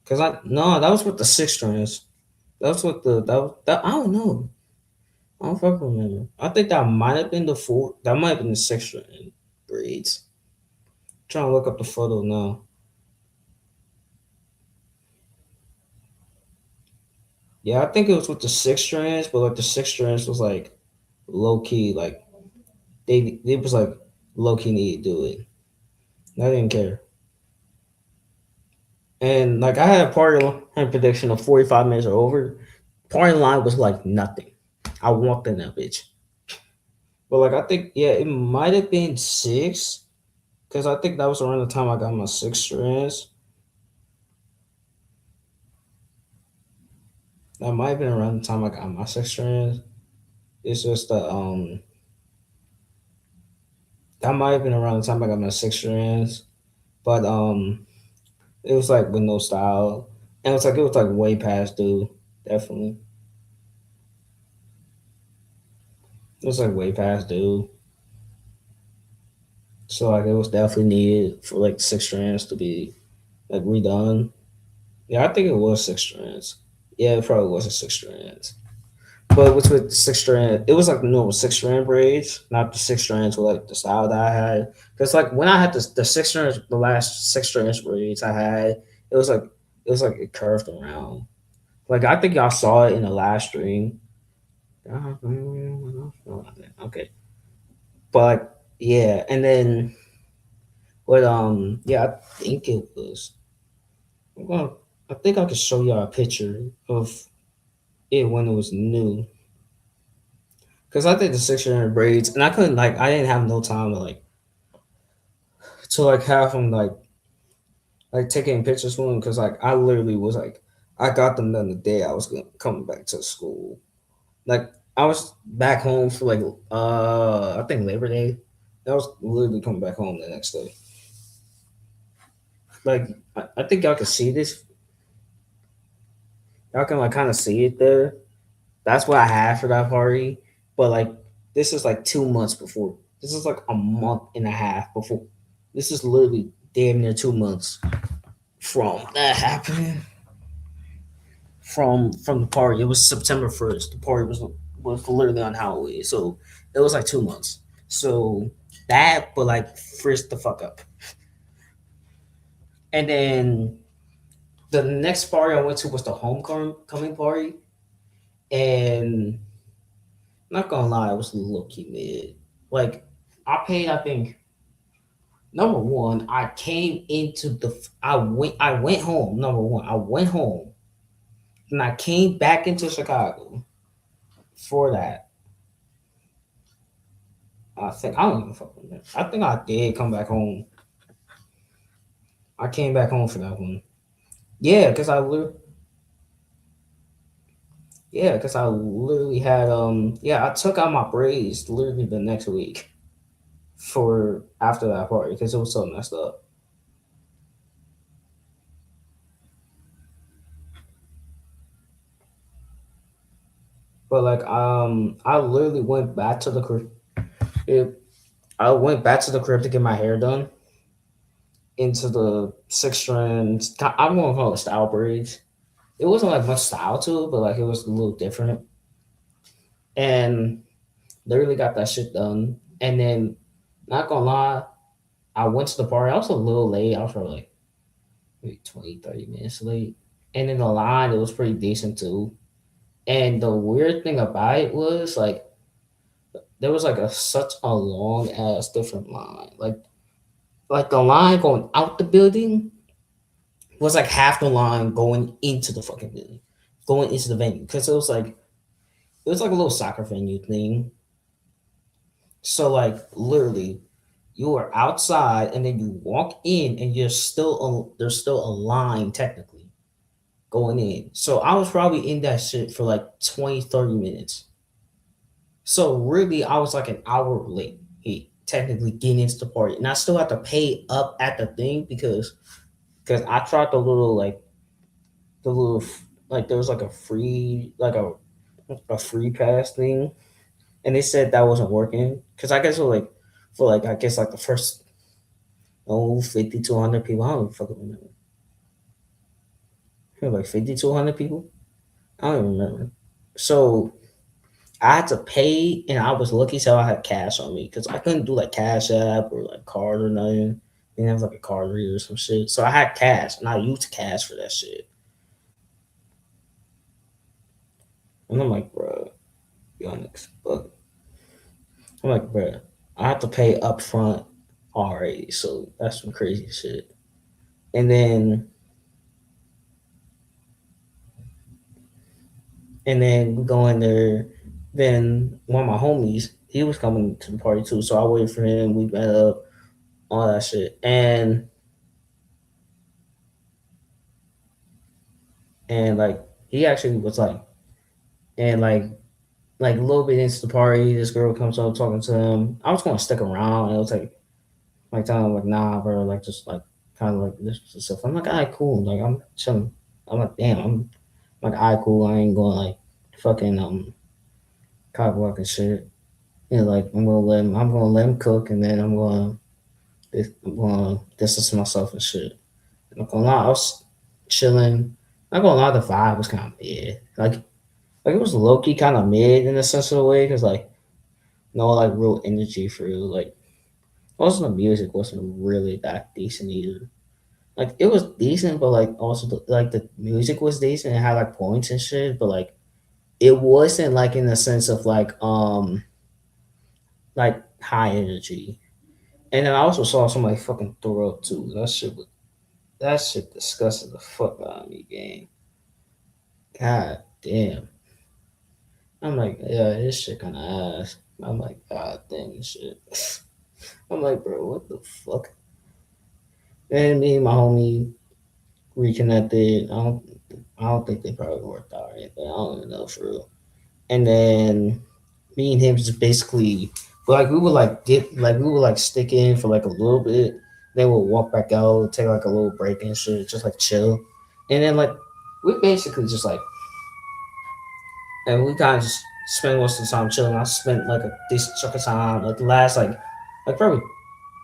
S1: Cause I no, that was with the 6 strains. That was with the that I don't know. I don't fucking remember. I think that might have been the 4. That might have been the 6 strain breeds. Trying to look up the photo now. Yeah, I think it was with the 6 strands, but like the 6 strands was like low key, like they was like low key need to do it. I didn't care. And like I had a party line prediction of 45 minutes or over. Party line was like nothing. I walked in that bitch. But like I think yeah, it might have been 6. Cause I think that was around the time I got my 6 strands. That might have been around the time I got my 6 strands. It's just that might have been around the time I got my 6 strands. But it was like with no style. And it was like way past due. Definitely. It was like way past due. So like it was definitely needed for like 6 strands to be like redone. Yeah, I think it was 6 strands. Yeah, it probably wasn't 6 strands. But it was with 6 strand. It was like the normal 6 strand braids, not the 6 strands with like the style that I had. Because like when I had the 6 strands, the last 6 strands braids I had, it was like it curved around. Like I think y'all saw it in the last stream. Okay, but like yeah, and then But yeah, I think it was. Well, I think I could show y'all a picture of it when it was new. Cause I did the 600 braids, and I couldn't like I didn't have no time to like have them like taking pictures for them. Cause like I literally was like I got them done the day I was coming back to school. Like I was back home for like I think Labor Day. I was literally coming back home the next day. Like I think y'all can see this. Y'all can like kind of see it there. That's what I had for that party. But like this is like 2 months before. This is like a month and a half before. This is literally damn near 2 months from that happening. From the party. It was September 1st. The party was literally on Halloween. So it was like 2 months. So that but like frisked the fuck up. And then the next party I went to was the homecoming party. And not gonna lie, it was low key mid. Like I paid, I think number one, I came into the I went home. Number one, I went home and I came back into Chicago for that. I don't even fucking remember. I think I did come back home. I came back home for that one. Yeah, because I literally had yeah, I took out my braids literally the next week for after that party because it was so messed up. But like I literally went back to the crib. I went back to the crib to get my hair done into the 6 strands. I'm gonna call it style braids. It wasn't like much style to it, but like it was a little different. And literally got that shit done. And then, not gonna lie, I went to the party. I was a little late. I was probably like maybe 20, 30 minutes late. And in the line, it was pretty decent too. And the weird thing about it was like there was like such a long ass different line. Like the line going out the building was like half the line going into the fucking building, going into the venue because it was like a little soccer venue thing. So like literally, you are outside and then you walk in and there's still a line technically going in. So I was probably in that shit for like 20, 30 minutes. So really, I was like an hour late. Technically getting into the party, and I still have to pay up at the thing because I tried the little like there was like a free like a free pass thing, and they said that wasn't working because I guess for like I guess like the first 50 to 100 people. I don't even fucking remember. Like 50 to 100 people. I don't even remember. So I had to pay, and I was lucky so I had cash on me because I couldn't do like Cash App or like card or nothing. Didn't have like a card reader or some shit. So I had cash, and I used cash for that shit. And I'm like, bro, be honest, but I'm like, bro, I have to pay up front already, so that's some crazy shit. And then we go in there. Then one of my homies, he was coming to the party too, so I waited for him. We met up, all that shit, and like he actually was and like a little bit into the party, this girl comes up talking to him. I was gonna stick around, and it was like telling him like nah, bro, like just like kind of like this stuff. I'm like, all right, cool. Like I'm chilling. I'm like, damn. I'm like, all right, cool. I ain't going like fucking cock walk and shit. And like I'm gonna let him cook, and then I'm gonna distance myself and shit. I'm not gonna lie, I was chilling. Not gonna lie, the vibe was kind of mid. Like it was low key kind of mid in a sense of a way, because like no like real energy for you. Like also the music wasn't really that decent either. Like it was decent, but like also like the music was decent and had like points and shit, but like it wasn't in the sense of like high energy. And then I also saw somebody fucking throw up too. That shit disgusted the fuck out of me, gang. God damn. I'm like, yeah, this shit kind of ass. I'm like, God damn this shit. I'm like, bro, what the fuck? And me and my homie reconnected. I don't think they probably worked out or anything. I don't even know for real. And then me and him just basically, like, we would like dip, like we would like stick in for like a little bit. Then we'll walk back out, take like a little break and shit, just like chill. And then like we basically just like, and we kind of just spend most of the time chilling. I spent like a decent chunk of time, like the last like probably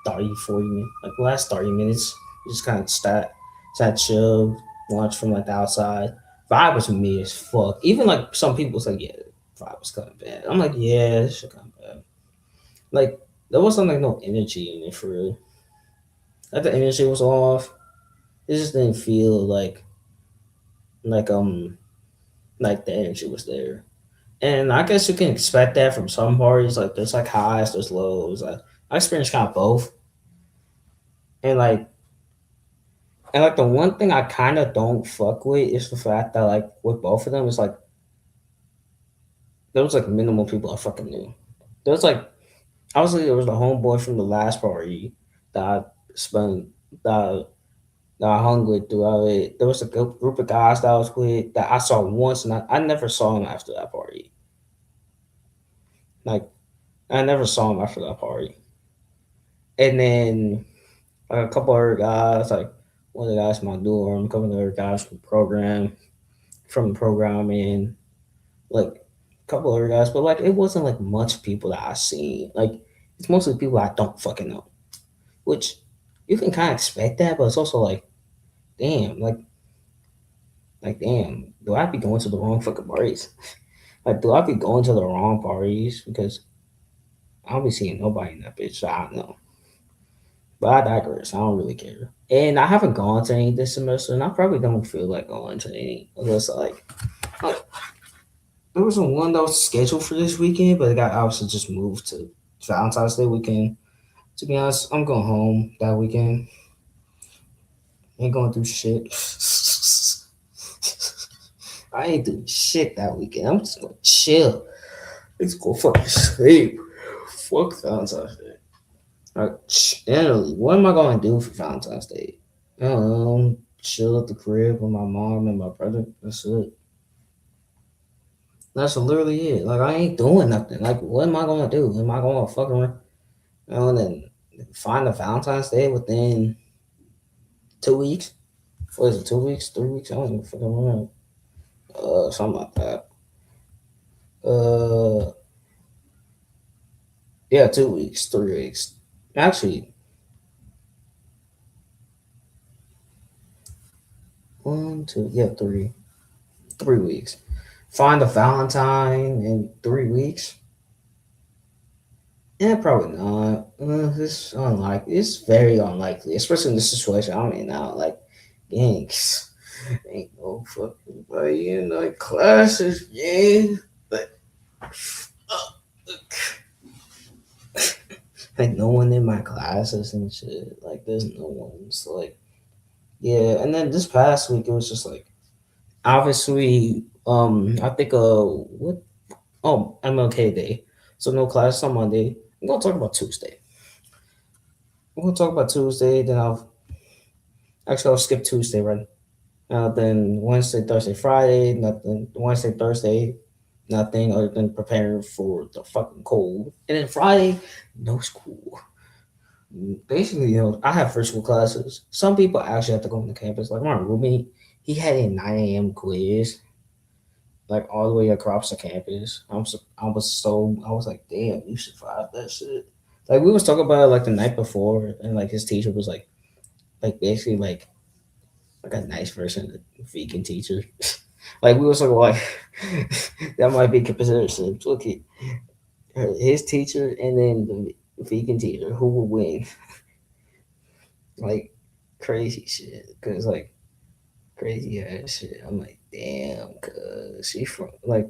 S1: 30, 40 minutes, like the last 30 minutes, we just kind of sat chill, watch from like the outside. Vibe was me as fuck. Even like some people was like, yeah, vibe was kind of bad. I'm like, yeah, this shit kind of bad. Like there wasn't like no energy in it for real. Like the energy was off. It just didn't feel like like the energy was there. And I guess you can expect that from some parties. Like there's like highs, there's lows. I experienced kind of both. And like the one thing I kind of don't fuck with is the fact that like with both of them, it's like there was like minimal people I fucking knew. There was like obviously there was the homeboy from the last party that I spent that that I hung with throughout it. There was a group of guys that I was with that I saw once, and I never saw him after that party. Like I never saw him after that party. And then like a couple other guys, like one of the guys from my dorm, a couple of other guys from the program, and like a couple other guys, but like it wasn't like much people that I seen. Like it's mostly people I don't fucking know, which you can kind of expect that, but it's also like, damn, like damn, do I be going to the wrong fucking parties? Like, do I be going to the wrong parties because I don't be seeing nobody in that bitch? So I don't know, but I digress. I don't really care, and I haven't gone to any this semester, and I probably don't feel like going to any unless like there was one that was scheduled for this weekend, but it got obviously just moved to Valentine's Day weekend. To be honest, I'm going home that weekend. Ain't going through shit. I ain't doing shit that weekend. I'm just gonna chill. Let's go fucking sleep. Fuck Valentine's Day. Like, generally, what am I gonna do for Valentine's Day? I don't know. Chill at the crib with my mom and my brother. That's it. That's literally it. Like, I ain't doing nothing. Like, what am I gonna do? Am I gonna fucking, and then find a Valentine's Day within 2 weeks? What is it? 2 weeks? 3 weeks? I don't even fucking remember. Something like that. Uh, yeah, 2 weeks, 3 weeks. Actually, one, two, yeah, 3 weeks. Find a Valentine in 3 weeks? Yeah, probably not. It's unlikely. It's very unlikely, especially in this situation I'm in now. Like, yanks, ain't no fucking way in like classes, yeah. But like no one in my classes and shit. Like there's no one. So like yeah. And then this past week it was just like obviously I think what MLK Day. So no class on Monday. I'm gonna talk about Tuesday. I'm gonna talk about Tuesday. Then I'll skip Tuesday right. Then Wednesday, Thursday, Friday, nothing. Wednesday, Thursday, nothing other than preparing for the fucking cold. And then Friday, no school. Basically, I have virtual classes. Some people actually have to go on the campus. Like my roommate, he had a 9 a.m. quiz, like all the way across the campus. I was like, damn, you survived that shit. Like we was talking about it like the night before, and like his teacher was like basically like a nice version of the vegan teacher. Like we was talking like that might be comparison. Look at his teacher and then the vegan teacher. Who would win? Like crazy shit. Cause like crazy ass shit. I'm like, damn, cause she from like,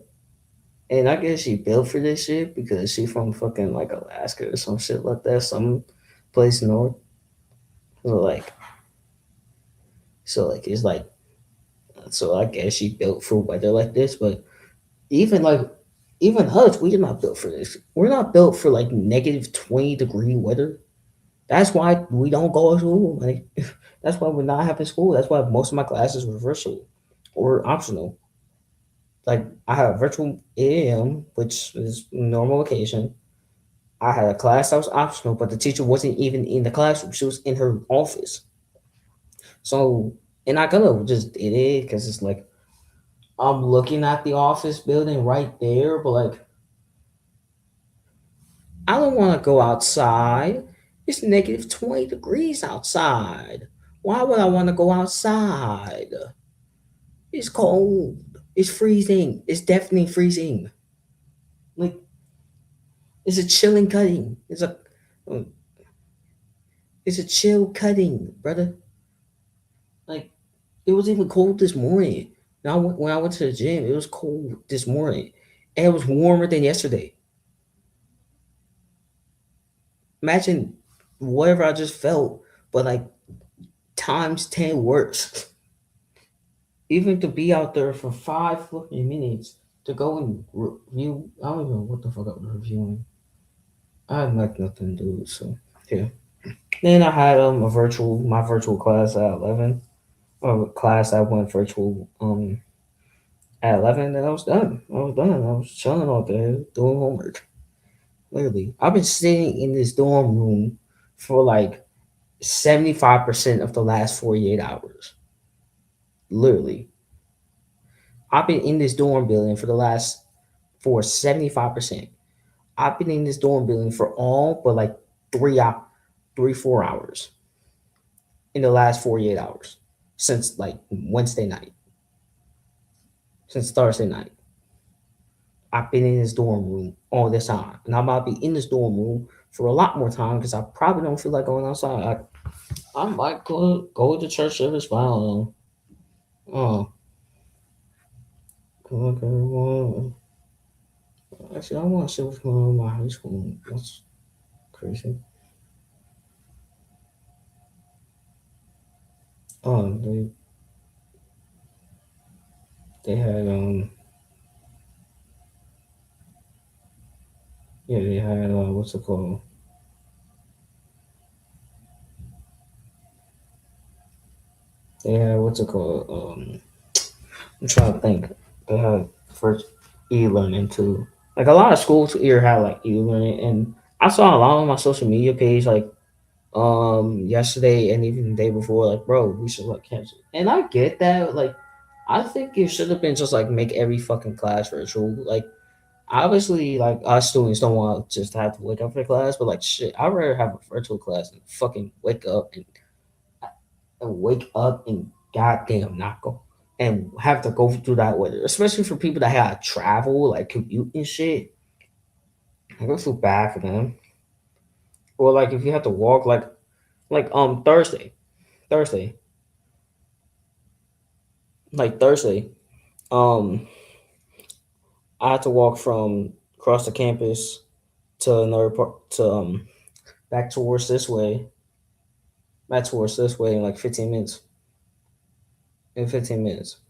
S1: and I guess she built for this shit because she from fucking like Alaska or some shit like that. Some place north. So like it's like so I guess she built for weather like this, but even like even us, we're not built for this. We're not built for like -20-degree weather. That's why we don't go to school. Like that's why we're not having school. That's why most of my classes were virtual or optional. Like I had a virtual AM, which is normal occasion. I had a class that was optional, but the teacher wasn't even in the classroom. She was in her office. So, and I could have just did it because it's like I'm looking at the office building right there, but like I don't want to go outside. It's -20 degrees outside. Why would I want to go outside? It's cold. It's freezing. It's definitely freezing. Like it's a chilling cutting. It's a chill cutting, brother. Like it was even cold this morning. Now when I went to the gym, it was cold this morning, and it was warmer than yesterday. Imagine whatever I just felt, but like times 10 worse. Even to be out there for 5 fucking minutes to go and review. I don't even know what the fuck I was reviewing. I had like nothing to do, so yeah. Then I had my virtual class at 11. Or class I went virtual at 11, and I was done. I was done. I was chilling out there doing homework. Literally, I've been sitting in this dorm room for like 75% of the last 48 hours. Literally, I've been in this dorm building for 75%. I've been in this dorm building for all but like 4 hours in the last 48 hours since like Wednesday night, since Thursday night. I've been in this dorm room all this time, and I might be in this dorm room for a lot more time because I probably don't feel like going outside. I might go to church service, but I don't know. Oh, okay. Actually, I want to see what's going on in my high school. That's crazy. Oh, they had yeah, they had what's it called? They had what's it called? I'm trying to think. They had first e-learning too. Like a lot of schools here had like e-learning, and I saw a lot on my social media page like yesterday and even the day before. Like, bro, we should like cancel. And I get that. Like, I think it should have been just like make every fucking class virtual. Like, obviously, like us students don't want to just have to wake up for class, but like shit, I'd rather have a virtual class and fucking wake up and goddamn not go and have to go through that weather, especially for people that have to travel, like commute and shit. I go feel bad for them. Or like if you have to walk, like Thursday, like Thursday, um, I had to walk from across the campus to another part to back towards this way, back towards this way in like 15 minutes. In 15 minutes,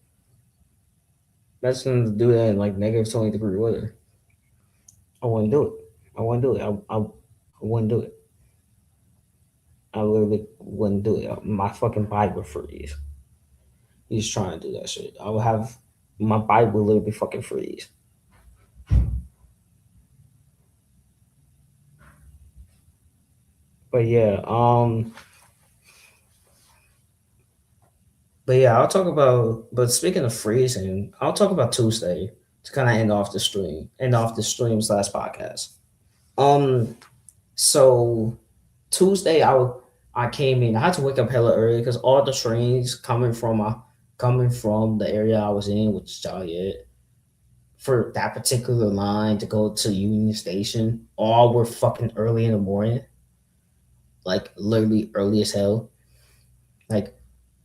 S1: that's gonna do that in like -20 degree weather. I wouldn't do it. I wouldn't do it. I wouldn't do it. I literally wouldn't do it. My fucking bike would freeze. He's trying to do that shit. I would have my bike would literally fucking freeze. But yeah, but yeah, I'll talk about. But speaking of freezing, I'll talk about Tuesday to kind of end off the stream slash podcast. Um, so Tuesday, I came in. I had to wake up hella early because all the trains coming from the area I was in, which is Joliet, for that particular line to go to Union Station, all were fucking early in the morning, like literally early as hell, like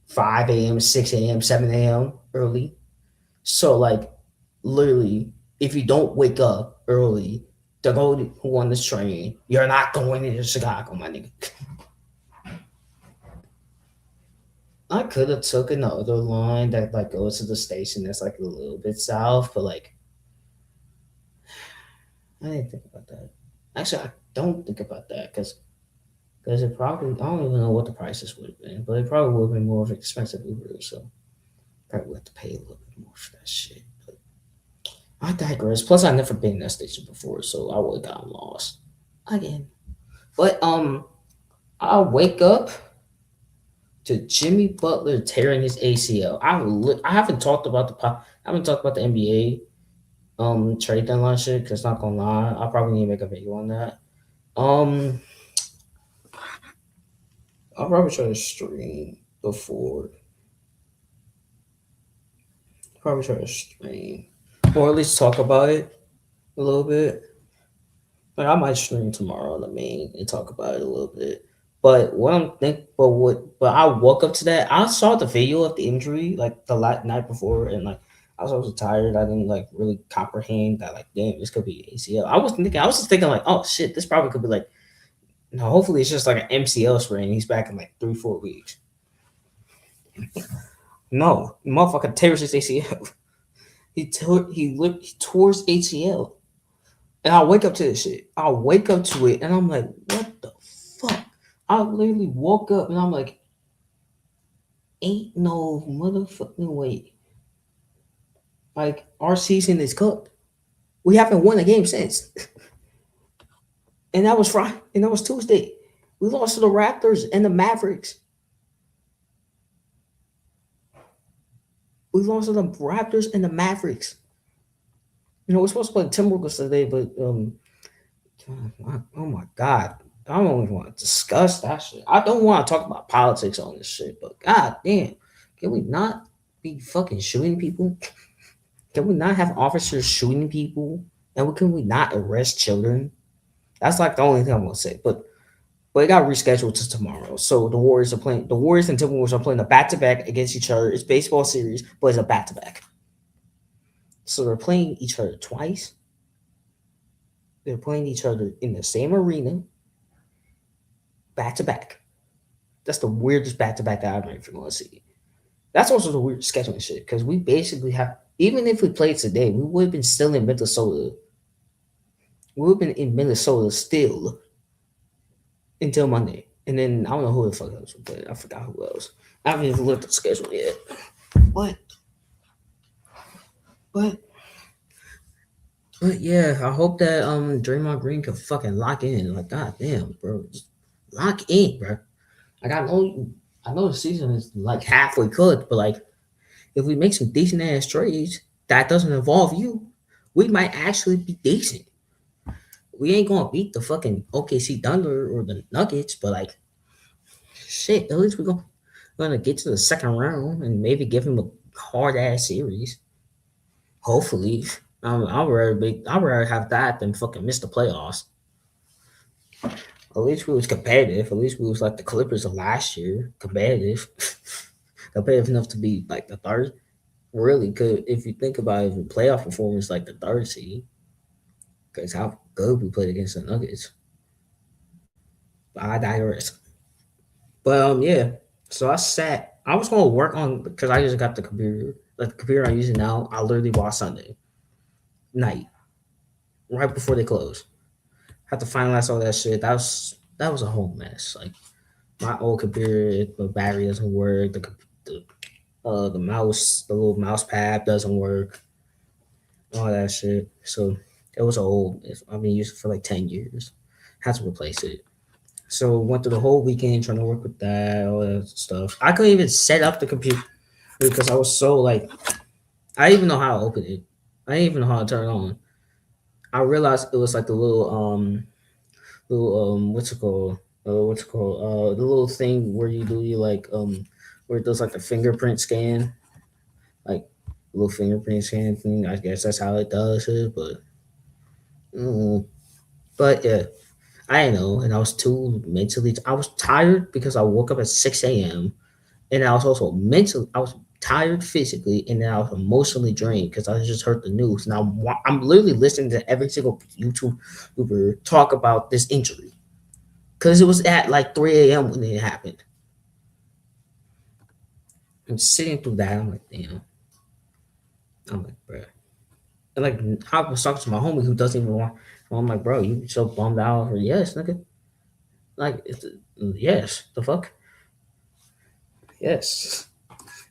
S1: 5 a.m., 6 a.m., 7 a.m. early. So like literally, if you don't wake up early, to go on this train. You're not going into Chicago, my nigga. I could have took another line that like goes to the station that's like a little bit south, but like I didn't think about that. Actually, I don't think about that because it probably I don't even know what the prices would have been, but it probably would have been more of an expensive Uber, so probably would have to pay a little bit more for that shit. But I digress. Plus, I never been in that station before, so I would have gotten lost again. But I wake up to Jimmy Butler tearing his ACL. I haven't talked about I haven't talked about the NBA trade deadline shit because not gonna lie, I probably need to make a video on that. Um, I'll probably try to stream before. Probably try to stream or at least talk about it a little bit. Like I might stream tomorrow on the main and talk about it a little bit. But I woke up to that. I saw the video of the injury like the night before, and like I was so tired. I didn't like really comprehend that. Like, damn, this could be ACL. I was just thinking like, oh shit, this probably could be like. No, hopefully it's just like an MCL sprain. He's back in like 3-4 weeks. No, motherfucker tears his ACL. He tore his ACL. And I wake up to this shit. I wake up to it and I'm like, what the fuck? I literally woke up and I'm like, ain't no motherfucking way. Like, our season is cooked. We haven't won a game since. And that was Friday. And that was Tuesday. We lost to the Raptors and the Mavericks. We lost to the Raptors and the Mavericks. You know, we're supposed to play the Timberwolves today, but oh my god, I don't even want to discuss that shit. I don't want to talk about politics on this shit, but god damn, can we not be fucking shooting people? Can we not have officers shooting people? And can we not arrest children? That's like the only thing I'm gonna say. But it got rescheduled to tomorrow. So the Warriors are playing. The Warriors and Timberwolves are playing a back to back against each other. It's baseball series, but it's a back to back. So they're playing each other twice. They're playing each other in the same arena, back to back. That's the weirdest back to back that I've ever going to see. That's also the weird scheduling shit because we basically have. Even if we played today, we would have been still in Minnesota. We would have been in Minnesota still until Monday. And then I don't know who the fuck else, but I forgot who else. I haven't even looked at the schedule yet. But but but yeah, I hope that Draymond Green can fucking lock in. Like, god damn, bro. Just lock in, bro. Like I know the season is like halfway cooked, but like if we make some decent ass trades that doesn't involve you, we might actually be decent. We ain't gonna beat the fucking OKC Thunder or the Nuggets, but like shit, at least we're gonna get to the second round and maybe give him a hard ass series. Hopefully. I'd rather have that than fucking miss the playoffs. At least we was competitive. At least we was like the Clippers of last year, competitive, competitive enough to be like the third. Really, could if you think about it, playoff performance like the third seed, because how good we played against the Nuggets. But I digress. But yeah. So I sat. I was gonna work on because I just got the computer. Like the computer I'm using now, I literally bought Sunday night, right before they close. Had to finalize all that shit. That was a whole mess. Like my old computer, the battery doesn't work. The mouse, the little mouse pad doesn't work. All that shit. So it was old. I've been using it for like 10 years. Had to replace it. So went through the whole weekend trying to work with that, all that stuff. I couldn't even set up the computer because I was so like I didn't even know how to open it. I didn't even know how to turn it on. I realized it was like the little what's it called the little thing where you do you like where it does like the fingerprint scan, like little fingerprint scan thing. I guess that's how it does it, mm, but yeah, I didn't know, and I was too mentally. I was tired because I woke up at 6 a.m. and I was also mentally. I was tired physically, and then I was emotionally drained because I just heard the news. And I'm literally listening to every single YouTuber talk about this injury because it was at like 3 a.m. when it happened. I'm sitting through that. I'm like, damn. I'm like, bro. And like, I was talking to my homie who doesn't even want. I'm like, bro, you so bummed out? Or yes, nigga. Like, yes. The fuck? Yes.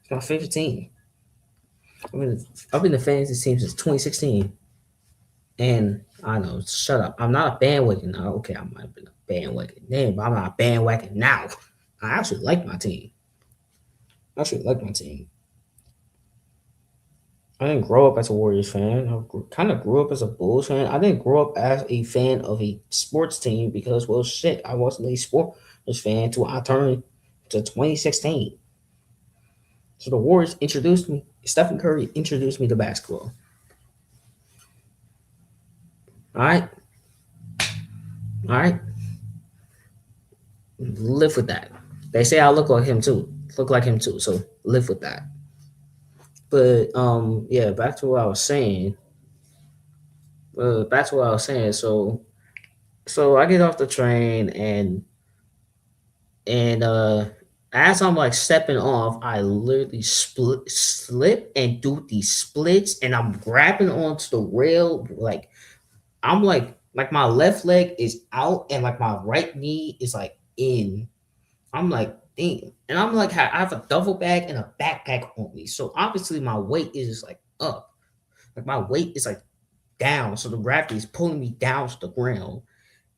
S1: It's my favorite team. I mean, I've been a fan of this team since 2016. And I know, shut up. I'm not a bandwagon now. Okay, I might have been a bandwagon then, but I'm not a bandwagon now. I actually like my team. I actually like my team. I didn't grow up as a Warriors fan. I kind of grew up as a Bulls fan. I didn't grow up as a fan of a sports team because, well, shit, I wasn't a sports fan until I turned to 2016. So the Warriors introduced me. Stephen Curry introduced me to basketball. All right, all right. Live with that. They say I look like him too. Look like him too. So live with that. But yeah, back to what I was saying. Back to what I was saying. So I get off the train and as I'm like stepping off, I literally slip and do these splits, and I'm grabbing onto the rail. Like I'm like my left leg is out, and like my right knee is like in. I'm like, damn. And I'm like, I have a duffel bag and a backpack on me. So obviously my weight is just like up. Like my weight is like down. So the gravity is pulling me down to the ground.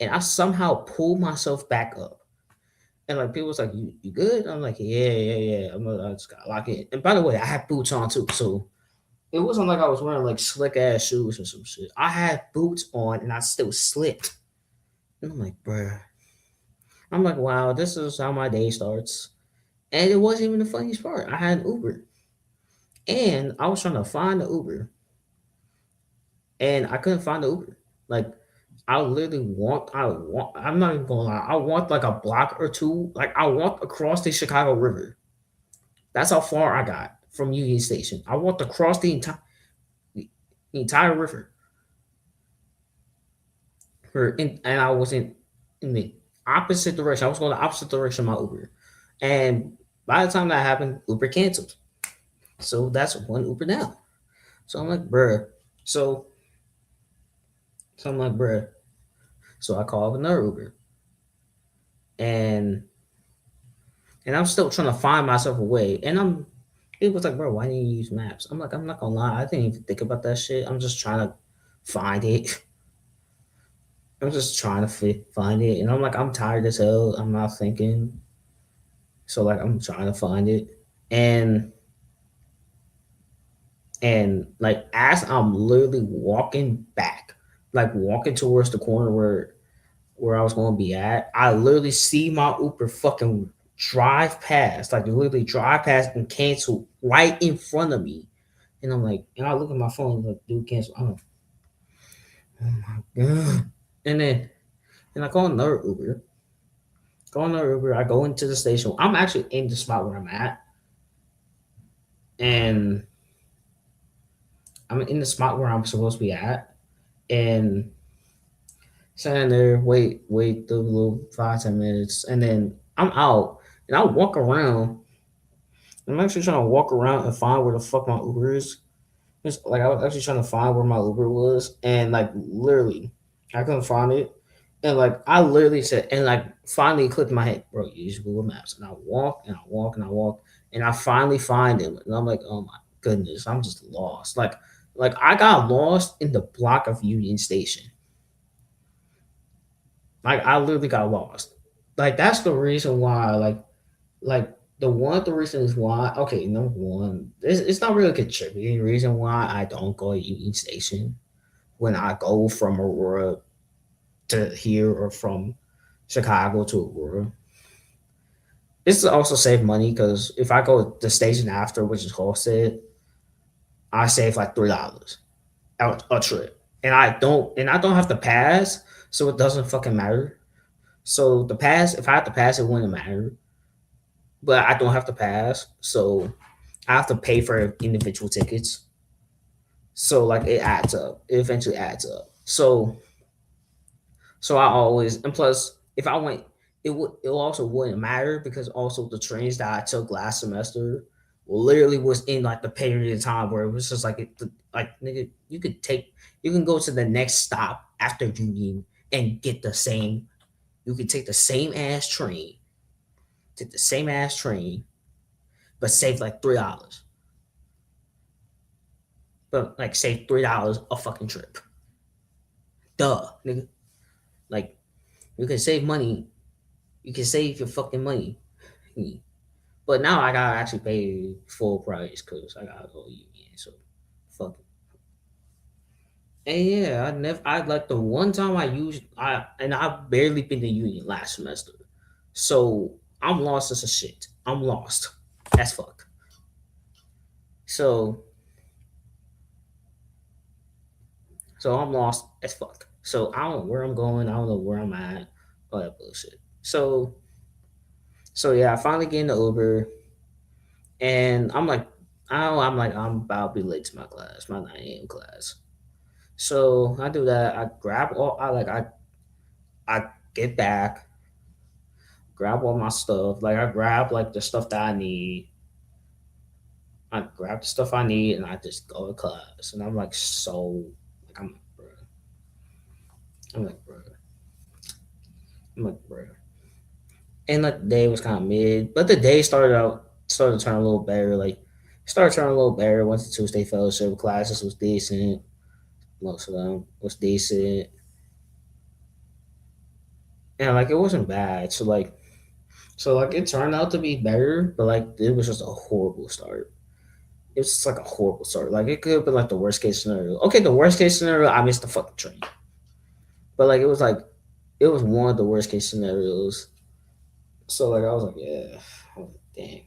S1: And I somehow pull myself back up. And like people was like, you good? I'm like, yeah. I just gotta lock in. And by the way, I had boots on too. So it wasn't like I was wearing like slick ass shoes or some shit. I had boots on and I still slipped. And I'm like, bruh. I'm like, wow, this is how my day starts. And it wasn't even the funniest part. I had an Uber. And I was trying to find the Uber. And I couldn't find the Uber. Like I literally I'm not even gonna lie, I walked like a block or two. Like I walked across the Chicago River. That's how far I got from Union Station. I walked across the entire river. And I was in the opposite direction. I was going the opposite direction of my Uber. And by the time that happened, Uber canceled. So that's one Uber down. So I'm like, bruh. So so I'm like, bruh. So I called another Uber. And I'm still trying to find myself a way. And it was like, bro, why didn't you use maps? I'm like, I'm not gonna lie, I didn't even think about that shit. I'm just trying to find it. I'm just trying to find it. And I'm like, I'm tired as hell. I'm not thinking. So like I'm trying to find it. And like as I'm literally walking back, like walking towards the corner where I was gonna be at, I literally see my Uber fucking drive past, like literally drive past and cancel right in front of me. And I'm like, and I look at my phone, like, dude, cancel. I'm like, oh my god. And I call another Uber. I go into the station. I'm actually in the spot where I'm at. And I'm in the spot where I'm supposed to be at. And standing there, wait the little 5-10 minutes, and then I'm out. And I walk around. I'm actually trying to walk around and find where the fuck my Uber is. Just, like I was actually trying to find where my Uber was, and like literally, I couldn't find it. And like I literally said, and like finally clicked in my head, bro, use Google Maps. And I walk and I walk and I walk, and I finally find him. And I'm like, oh my goodness, I'm just lost. Like I got lost in the block of Union Station. Like I literally got lost. Like that's the reason why. Like the reasons why. Okay, number one, it's not really a contributing reason why I don't go to Union Station when I go from Aurora to here or from Chicago to Aurora. It's to also save money because if I go to the station after, which is Halstead, I save like $3 a trip, and I don't have to pass, so it doesn't fucking matter. So the pass, if I have to pass, it wouldn't matter. But I don't have to pass, so I have to pay for individual tickets. So like it adds up. It eventually adds up. So I always, and plus if I went, it also wouldn't matter because also the trains that I took last semester literally was in like the period of time where it was just like like nigga, you can go to the next stop after Union and get the same. You can take the same ass train, take the same ass train, but save like $3. But like save $3 a fucking trip. Duh, nigga. Like you can save money. You can save your fucking money. But now I gotta actually pay full price because I gotta go union. So fuck it. And yeah, I never. I like the one time I used. I barely been to union last semester. So I'm lost as a shit. I'm lost as fuck. So I'm lost as fuck. So I don't know where I'm going. I don't know where I'm at. All that bullshit. Yeah, I finally get in the Uber, and I'm like, I'm about to be late to my class, my 9 a.m. class. So I do that. I grab all. I get back, grab all my stuff. Like I grab like the stuff that I need. I grab the stuff I need, and I just go to class. And I'm like so like I'm like, bro. I'm like bro. I'm like bro. And like the day was kind of mid, but the day started to turn a little better. Like started turning a little better. Went to Tuesday fellowship classes was decent. Most of them was decent. And like it wasn't bad. So it turned out to be better, but like it was just a horrible start. It was just like a horrible start. Like it could have been like the worst case scenario. Okay, the worst case scenario, I missed the fucking train. But like it was one of the worst case scenarios. So like I was like, yeah, I was like, damn.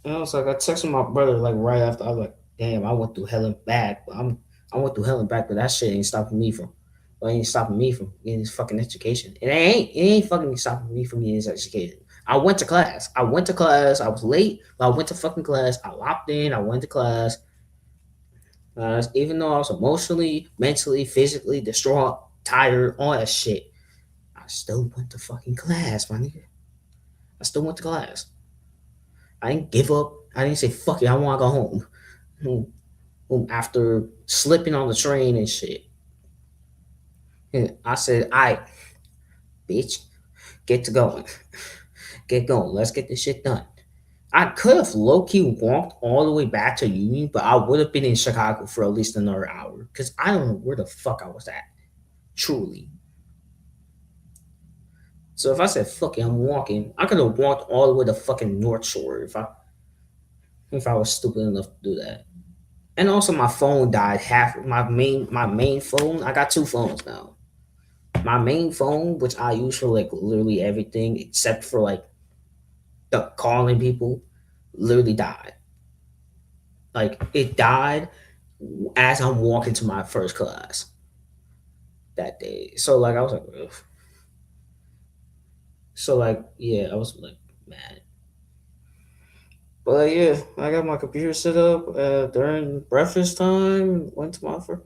S1: And I was like, I texted my brother like right after. I was like, damn, I went through hell and back. I went through hell and back, but that shit ain't stopping me from. Well, it ain't stopping me from getting this fucking education. It ain't fucking stopping me from getting this education. I went to class. I went to class. I was late, but I went to fucking class. I locked in. I went to class. Even though I was emotionally, mentally, physically distraught, tired, all that shit, I still went to fucking class, my nigga. I still went to class. I didn't give up. I didn't say fuck it. I want to go home. After slipping on the train and shit. And I said, "I, bitch, get to going, get going. Let's get this shit done." I could have low key walked all the way back to Union, but I would have been in Chicago for at least another hour because I don't know where the fuck I was at. Truly. So if I said fuck it, I'm walking, I could have walked all the way to fucking North Shore if I was stupid enough to do that. And also my phone died half my main phone. I got two phones now. My main phone, which I use for like literally everything except for like the calling people, literally died. Like it died as I'm walking to my first class that day. So like I was like, ugh. So like yeah, I was like mad. But like, yeah, I got my computer set up during breakfast time. Went to my first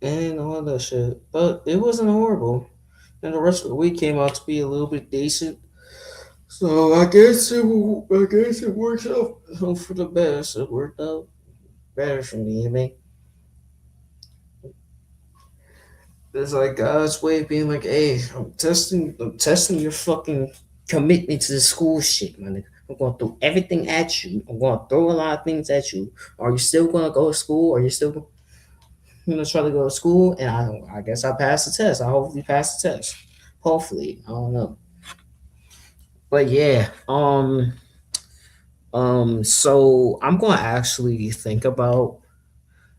S1: and all that shit. But it wasn't horrible. And the rest of the week came out to be a little bit decent. So I guess it works out for the best. It worked out better for me. I mean, it's like God's way of being like, "Hey, I'm testing your fucking commitment to the school shit, man. I'm going to throw everything at you. I'm going to throw a lot of things at you. Are you still going to go to school? Are you still going to try to go to school?" And I guess I passed the test. I hopefully passed the test. Hopefully, I don't know. But yeah, so I'm gonna actually think about,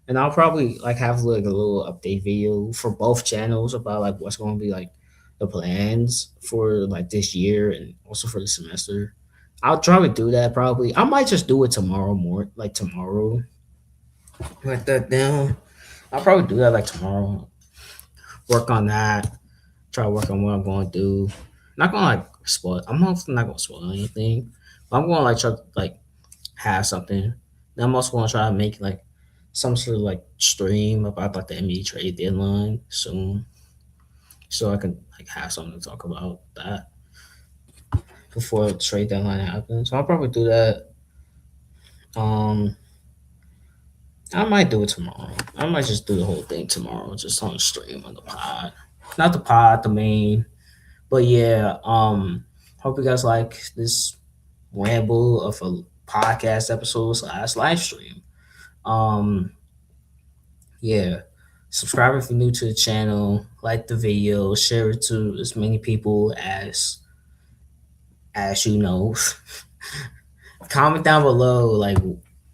S1: and I'll probably like have like a little update video for both channels about like what's gonna be like the plans for like this year and also for the semester. I'll try to do that probably. I might just do it tomorrow like tomorrow, like that down. I'll probably do that like tomorrow. Work on that. Try to work on what I'm gonna do. Not gonna like spoil. I'm not gonna spoil anything, I'm going to like try to like have something. And I'm also going to try to make like some sort of like stream about like the NBA trade deadline soon, so I can like have something to talk about that before the trade deadline happens. So I'll probably do that. Um, I might do it tomorrow. I might just do the whole thing tomorrow, just on the stream on the pod, not the pod, the main. But yeah, hope you guys like this ramble of a podcast episode slash live stream. Um, yeah, subscribe if you're new to the channel, like the video, share it to as many people as you know. comment down below, like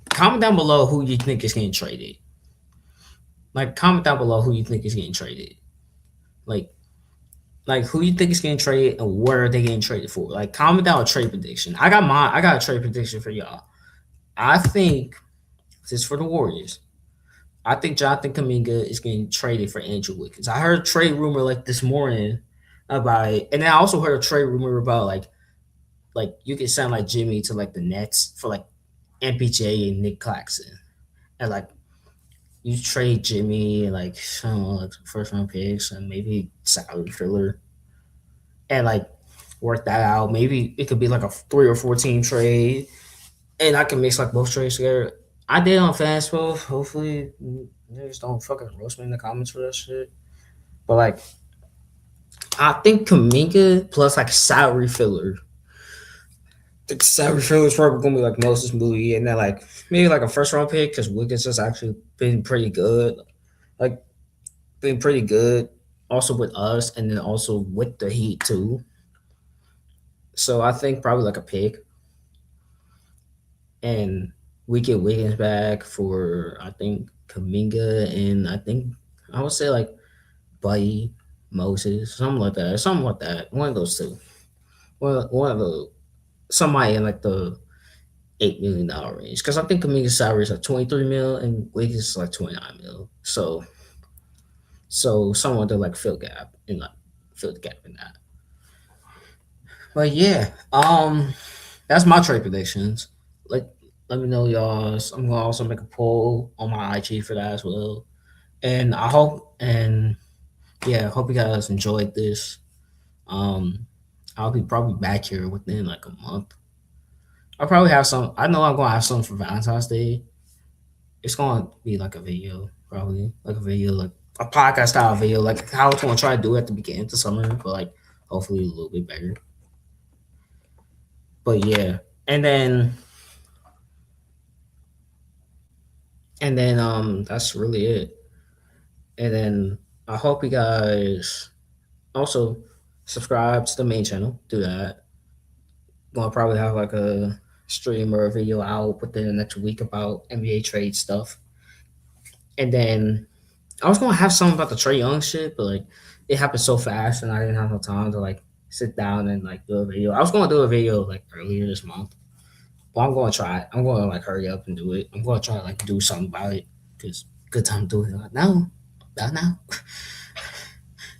S1: comment down below who you think is getting traded. Like comment down below who you think is getting traded. Like who you think is getting traded and where are they getting traded for? Like comment down a trade prediction. I got a trade prediction for y'all. I think this is for the Warriors. I think Jonathan Kaminga is getting traded for Andrew Wiggins. I heard a trade rumor like this morning about it, and then I also heard a trade rumor about like you can sound like Jimmy to like the Nets for like MPJ and Nick Claxton, and like you trade Jimmy and like I don't know, like first round picks and maybe salary filler, and like work that out. Maybe it could be like a 3 or 4 team trade, and I can mix like both trades together. I did on Fanspo. Hopefully, niggas don't fucking roast me in the comments for that shit. But like, I think Kaminga plus like salary filler. The salary filler is probably gonna be like Moses Moody, and then like maybe like a first round pick because Wiggins has actually been pretty good. Like been pretty good. Also with us, and then also with the Heat too. So I think probably like a pick, and we get Wiggins back for I think Kaminga, and I think I would say like Buddy Moses, something like that, something like that. One of those two. One of the somebody in like the $8 million range, because I think Kaminga's salary is like 23 mil and Wiggins is like 29 mil. So someone to like fill the gap in that. But yeah, that's my trade predictions. Like, let me know y'all's. I'm gonna also make a poll on my IG for that as well. And I hope and yeah, hope you guys enjoyed this. Um, I'll be probably back here within like a month. I'll probably have some. I know I'm gonna have some for Valentine's Day. It's gonna be like a video, probably like a video, like a podcast style video, like how I was gonna try to do at the beginning of the summer, but like hopefully a little bit better. But yeah, and then that's really it. And then I hope you guys also subscribe to the main channel. Do that. Gonna probably have like a stream or a video out within the next week about NBA trade stuff. And then I was gonna have something about the Trey Young shit, but like it happened so fast and I didn't have no time to like sit down and like do a video. I was gonna do a video like earlier this month, but I'm gonna try it. I'm gonna like hurry up and do it. I'm gonna try to like do something about it because good time to do it. Like now, not now.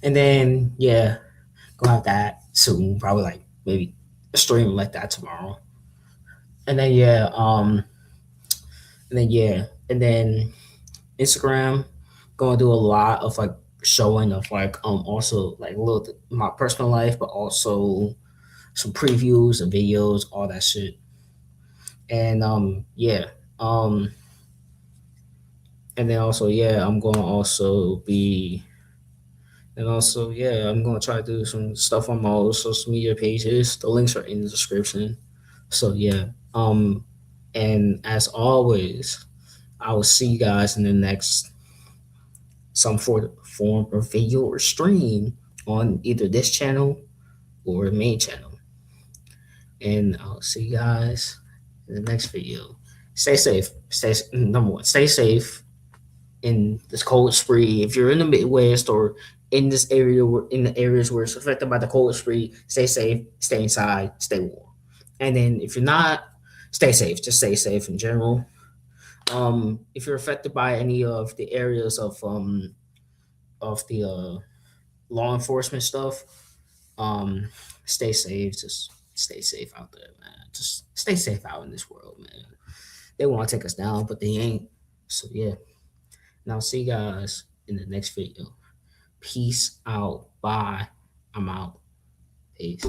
S1: And then yeah, gonna have that soon. Probably like maybe a stream like that tomorrow. And then yeah, and then Instagram gonna do a lot of like showing of like also like a little my personal life, but also some previews and videos, all that shit. And um and then also yeah, I'm gonna also be and also yeah, I'm gonna try to do some stuff on my social media pages. The links are in the description. So yeah, and as always, I will see you guys in the next some form of video or stream on either this channel or the main channel. And I'll see you guys in the next video. Stay safe. Stay number one. Stay safe in this cold spree. If you're in the Midwest or in this area, in the areas where it's affected by the cold spree, stay safe. Stay inside. Stay warm. And then if you're not, stay safe. Just stay safe in general. If you're affected by any of the areas of the law enforcement stuff, stay safe. Just stay safe out there, man. Just stay safe out in this world, man. They want to take us down, but they ain't. So yeah. And I'll see you guys in the next video. Peace out. Bye. I'm out. Peace.